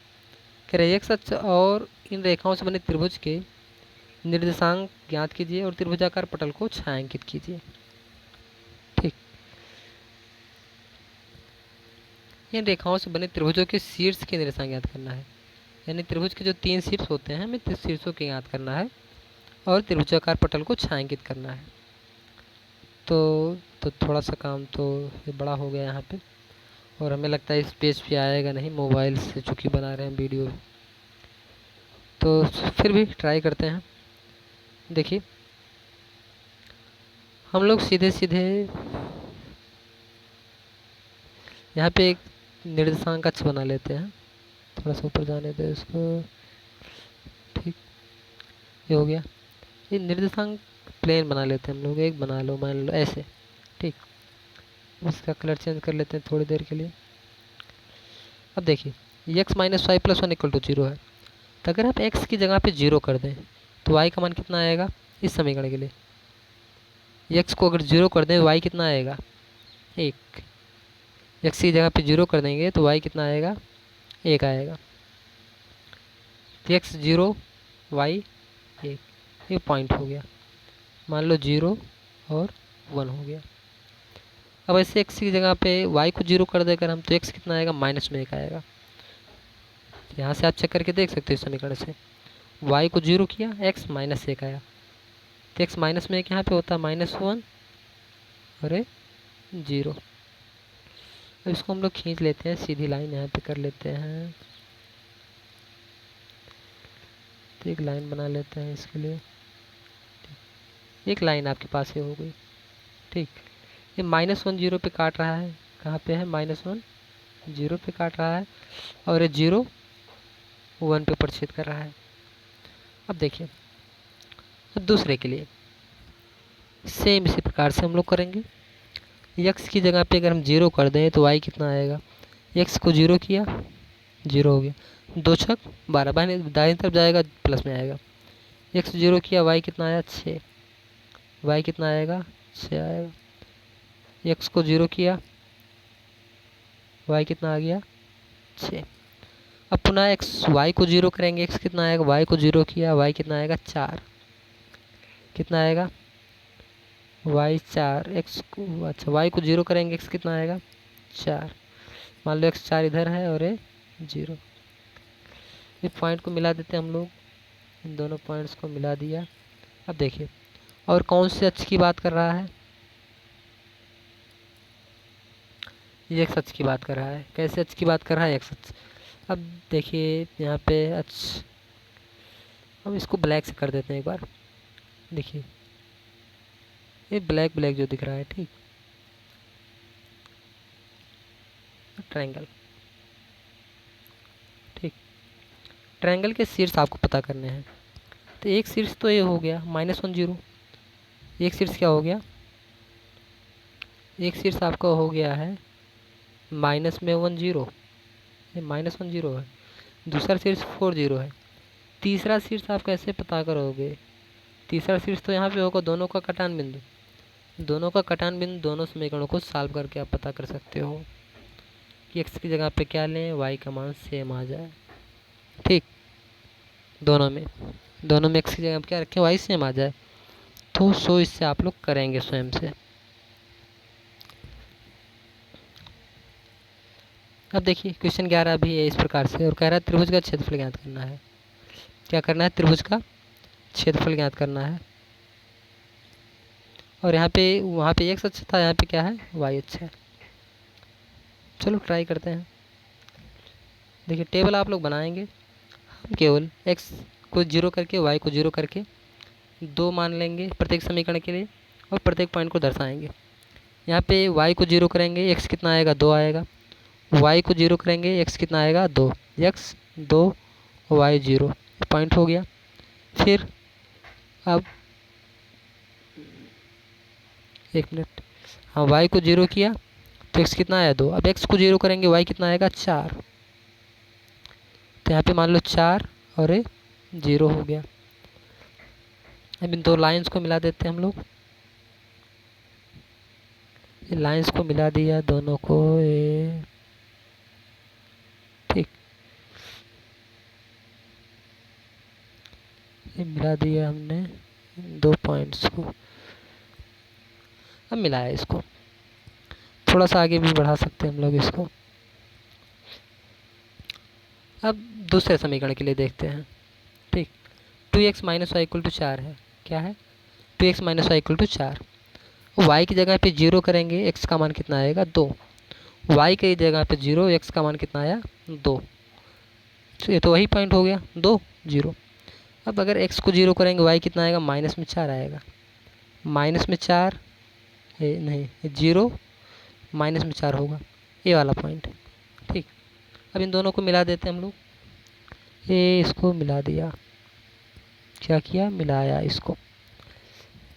कह रहे x अक्ष और इन रेखाओं से बने त्रिभुज के निर्देशांक ज्ञात कीजिए और त्रिभुजाकार पटल को छायांकित कीजिए। ठीक, इन रेखाओं से बने त्रिभुजों के शीर्ष के निर्देशांक ज्ञात करना है, यानी त्रिभुज के जो 3 शीर्ष होते हैं हमें शीर्षों के ज्ञात करना है और त्रिभुजाकार पटल को छायांकित करना है। तो थोड़ा सा काम तो ये बड़ा हो गया यहाँ पे, और हमें लगता है इस पेज पे आएगा नहीं, मोबाइल से चूँकि बना रहे हैं वीडियो, तो फिर भी ट्राई करते हैं। देखिए हम लोग सीधे सीधे यहाँ पे एक निर्देशांक अक्ष बना लेते हैं, थोड़ा सा ऊपर जाने दे इसको। ठीक, ये हो गया। ये निर्देशांक प्लेन बना लेते हैं हम लोग, एक बना लो, मान लो ऐसे। ठीक, इसका कलर चेंज कर लेते हैं थोड़ी देर के लिए। अब देखिए x minus y plus 1 equal to 0 है, तो अगर आप x की जगह पे 0 कर दें तो y का मान कितना आएगा इस समीकरण के लिए? x को अगर 0 कर दें y कितना आएगा? 1। x की जगह पे 0 कर देंगे तो y कितना आएगा? 1 आएगा। तो x 0 y 1, ये पॉइंट हो गया। मान लो 0 और 1 हो गया। अब ऐसे x की जगह पे y को 0 कर देकर हम, तो x कितना आएगा? माइनस में 1 आएगा। यहाँ से आप चेक करके देख सकते हो इस समीकरण से, y को 0 किया, x माइनस 1 आया, तो x माइनस में 1 यहाँ पे होता है -1 और 0। अब इसको हम लोग खींच लेते हैं, सीधी लाइन यहाँ पे कर लेते हैं, तो एक लाइन बना लेते हैं इसके लिए। एक लाइन आपके पास ये हो गई। ठीक, ये -1 0 पे काट रहा है, कहाँ पे है? -1 0 पे काट रहा है, और ये 0 1 पे प्रच्छेद कर रहा है। अब देखिए अब दूसरे के लिए सेम इसी प्रकार से हम लोग करेंगे। x की जगह पे अगर हम 0 कर दें तो y कितना आएगा? x को 0 किया, 0 हो गया, 2 छक 12, दाहिनी तरफ जाएगा प्लस में आएगा। x 0 किया, y कितना आया? 6, y कितना आएगा? 6 आएगा। x को 0 किया, y कितना आ गया? 6। अब पुनः y को 0 करेंगे, x कितना आएगा? y को 0 किया, y कितना आएगा? 4। कितना आएगा? y 4, x को, अच्छा y को 0 करेंगे, x कितना आएगा? 4। मान लो x 4 इधर है और ये 0। इस पॉइंट को मिला देते हैं हम लोग, इन दोनों पॉइंट्स को मिला दिया। अब देखिए और कौन से अक्ष की बात कर रहा है? ये x अक्ष की बात कर रहा है। कैसे अक्ष की बात कर रहा है? x अक्ष। अब देखिए यहाँ पे अक्ष, हम इसको ब्लैक से कर देते हैं एक बार। देखिए ये ब्लैक ब्लैक जो दिख रहा है, ठीक, ट्रायंगल। ट्रायंगल के शीर्ष आपको पता करने हैं। तो एक शीर्ष तो ये हो गया -1 0, एक शीर्ष क्या हो गया, एक शीर्ष आपका हो गया है -1 0, ये -1 0 है। दूसरा शीर्ष 4 0 है। तीसरा शीर्ष आप कैसे पता करोगे? तीसरा शीर्ष तो यहाँ पे होगा दोनों का कटान बिंदु, दोनों का कटान बिंदु दोनों समीकरणों को सॉल्व करके आप पता कर सकते हो कि x की जगह पे क्या लें, y का मान सेम आ जाए। ठीक, दोनों में x की जगह पे क्या रखें, y सेम आ जाए। तो सो इससे आप लोग करेंगे स्वयं से। अब देखिए क्वेश्चन 11 भी है इस प्रकार से और कह रहा है त्रिभुज का क्षेत्रफल ज्ञात करना है। क्या करना है? त्रिभुज का क्षेत्रफल ज्ञात करना है। और यहाँ पे वहाँ पे x अच्छा था, यहाँ पे क्या है, y अच्छा है। चलो ट्राई करते हैं। देखिए टेबल आप लोग बनाएंगे, हम केवल x को 0 करके y को 0 करके 2 मान लेंगे प्रत्येक समीकरण के लिए और प्रत्येक पॉइंट को दर्शाएंगे। यहाँ पे y को 0 करेंगे, x कितना आएगा, 2 आएगा। y को 0 करेंगे, x कितना आएगा, 2, x 2 y 0, पॉइंट हो गया। फिर अब 1 मिनट, हाँ y को 0 किया तो x कितना आया, 2। अब x को 0 करेंगे, y कितना आएगा, 4। तो यहाँ पे मान लो 4 और ये 0 हो गया। अब इन 2 लाइंस को मिला देते हैं हम लोग। ये लाइंस को मिला दिया दोनों को, ये ठीक, ये मिला दिया हमने 2 पॉइंट्स को। अब मिलाया इसको, थोड़ा सा आगे भी बढ़ा सकते हैं हम लोग इसको। अब दूसरे समीकरण के लिए देखते हैं। ठीक, 2x - y = 4 है। क्या है? 2x - y = 4। y की जगह पे 0 करेंगे, x का मान कितना आएगा, 2। y की जगह पे 0, x का मान कितना आया, 2। तो ये तो वही पॉइंट हो गया, 2 0। अब अगर x को 0 करेंगे, y कितना आएगा, -4 आएगा। -4 नहीं, 0 -4 होगा, ये वाला पॉइंट। ठीक, अब इन दोनों को मिला देते हैं हम लोग। ये इसको मिला दिया, क्या किया, मिलाया इसको।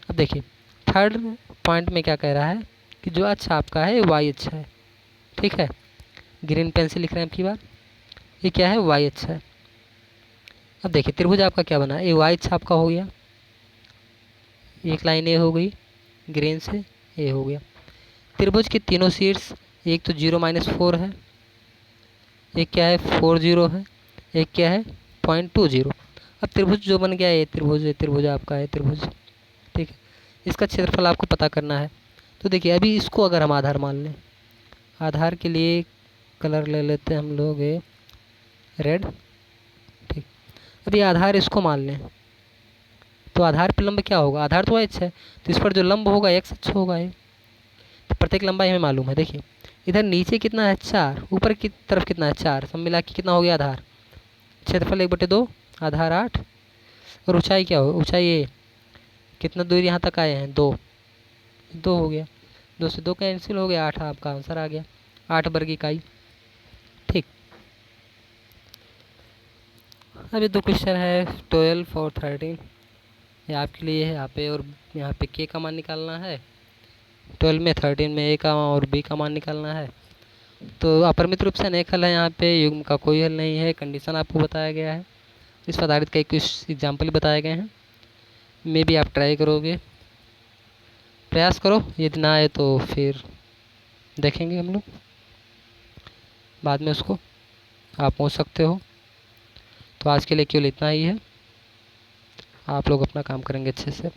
अब देखिए थर्ड पॉइंट में क्या कह रहा है कि जो अच्छा आपका है y अच्छा है। ठीक है, ग्रीन पेन से लिख रहे हैं आपकी बार, ये क्या है, y अच्छा है। अब देखिए त्रिभुज आपका क्या बना, ये y अच्छा आपका हो गया, एक लाइन ये हो गई ग्रीन से, ये हो गया। त्रिभुज के तीनों शीर्ष, एक तो 0 - 4 है, एक क्या है 4 0 है, एक क्या है 0.20। अब त्रिभुज जो बन गया ये त्रिभुज आपका है त्रिभुज। ठीक है, इसका क्षेत्रफल आपको पता करना है। तो देखिए अभी इसको अगर हम आधार मान लें, आधार के लिए कलर ले लेते हैं हम लोग, ये रेड। ठीक, अभी आधार इसको मान लें तो आधार पे लंब क्या होगा, आधार तो h है, तो इस पर जो लंब होगा x अक्ष होगा। ये तो प्रत्येक लंबाई हमें मालूम है। देखिए इधर नीचे कितना है, 4, ऊपर की तरफ कितना है, 4, सब मिला के कितना हो गया आधार, क्षेत्रफल 1/2, आधार 8। और ऊंचाई क्या हो, ऊंचाई ये कितना दूर यहाँ तक आए हैं, 2 हो गया, 2 से 2 कैंसिल हो गया, 8 आपका आंसर आ गया, 8 वर्ग इकाई। ठीक, अभी 2 क्वेश्चन है 12 और 13, ये आपके लिए है। यहाँ पे और यहाँ पे k का मान निकालना है 12 में, 13 में a का और b का मान निकालना है। तो अपरिमित रूप से अनेक हल है, यहाँ पे युग्म का कोई हल नहीं है, कंडीशन आपको बताया गया है, इस पर आधारित कई कुछ एग्जाम्पल बताए गए हैं। मे भी आप ट्राई करोगे, प्रयास करो, यदि ना आए तो फिर देखेंगे हम लोग बाद में, उसको आप पहुँच सकते हो। तो आज के लिए केवल इतना ही है, आप लोग अपना काम करेंगे अच्छे से।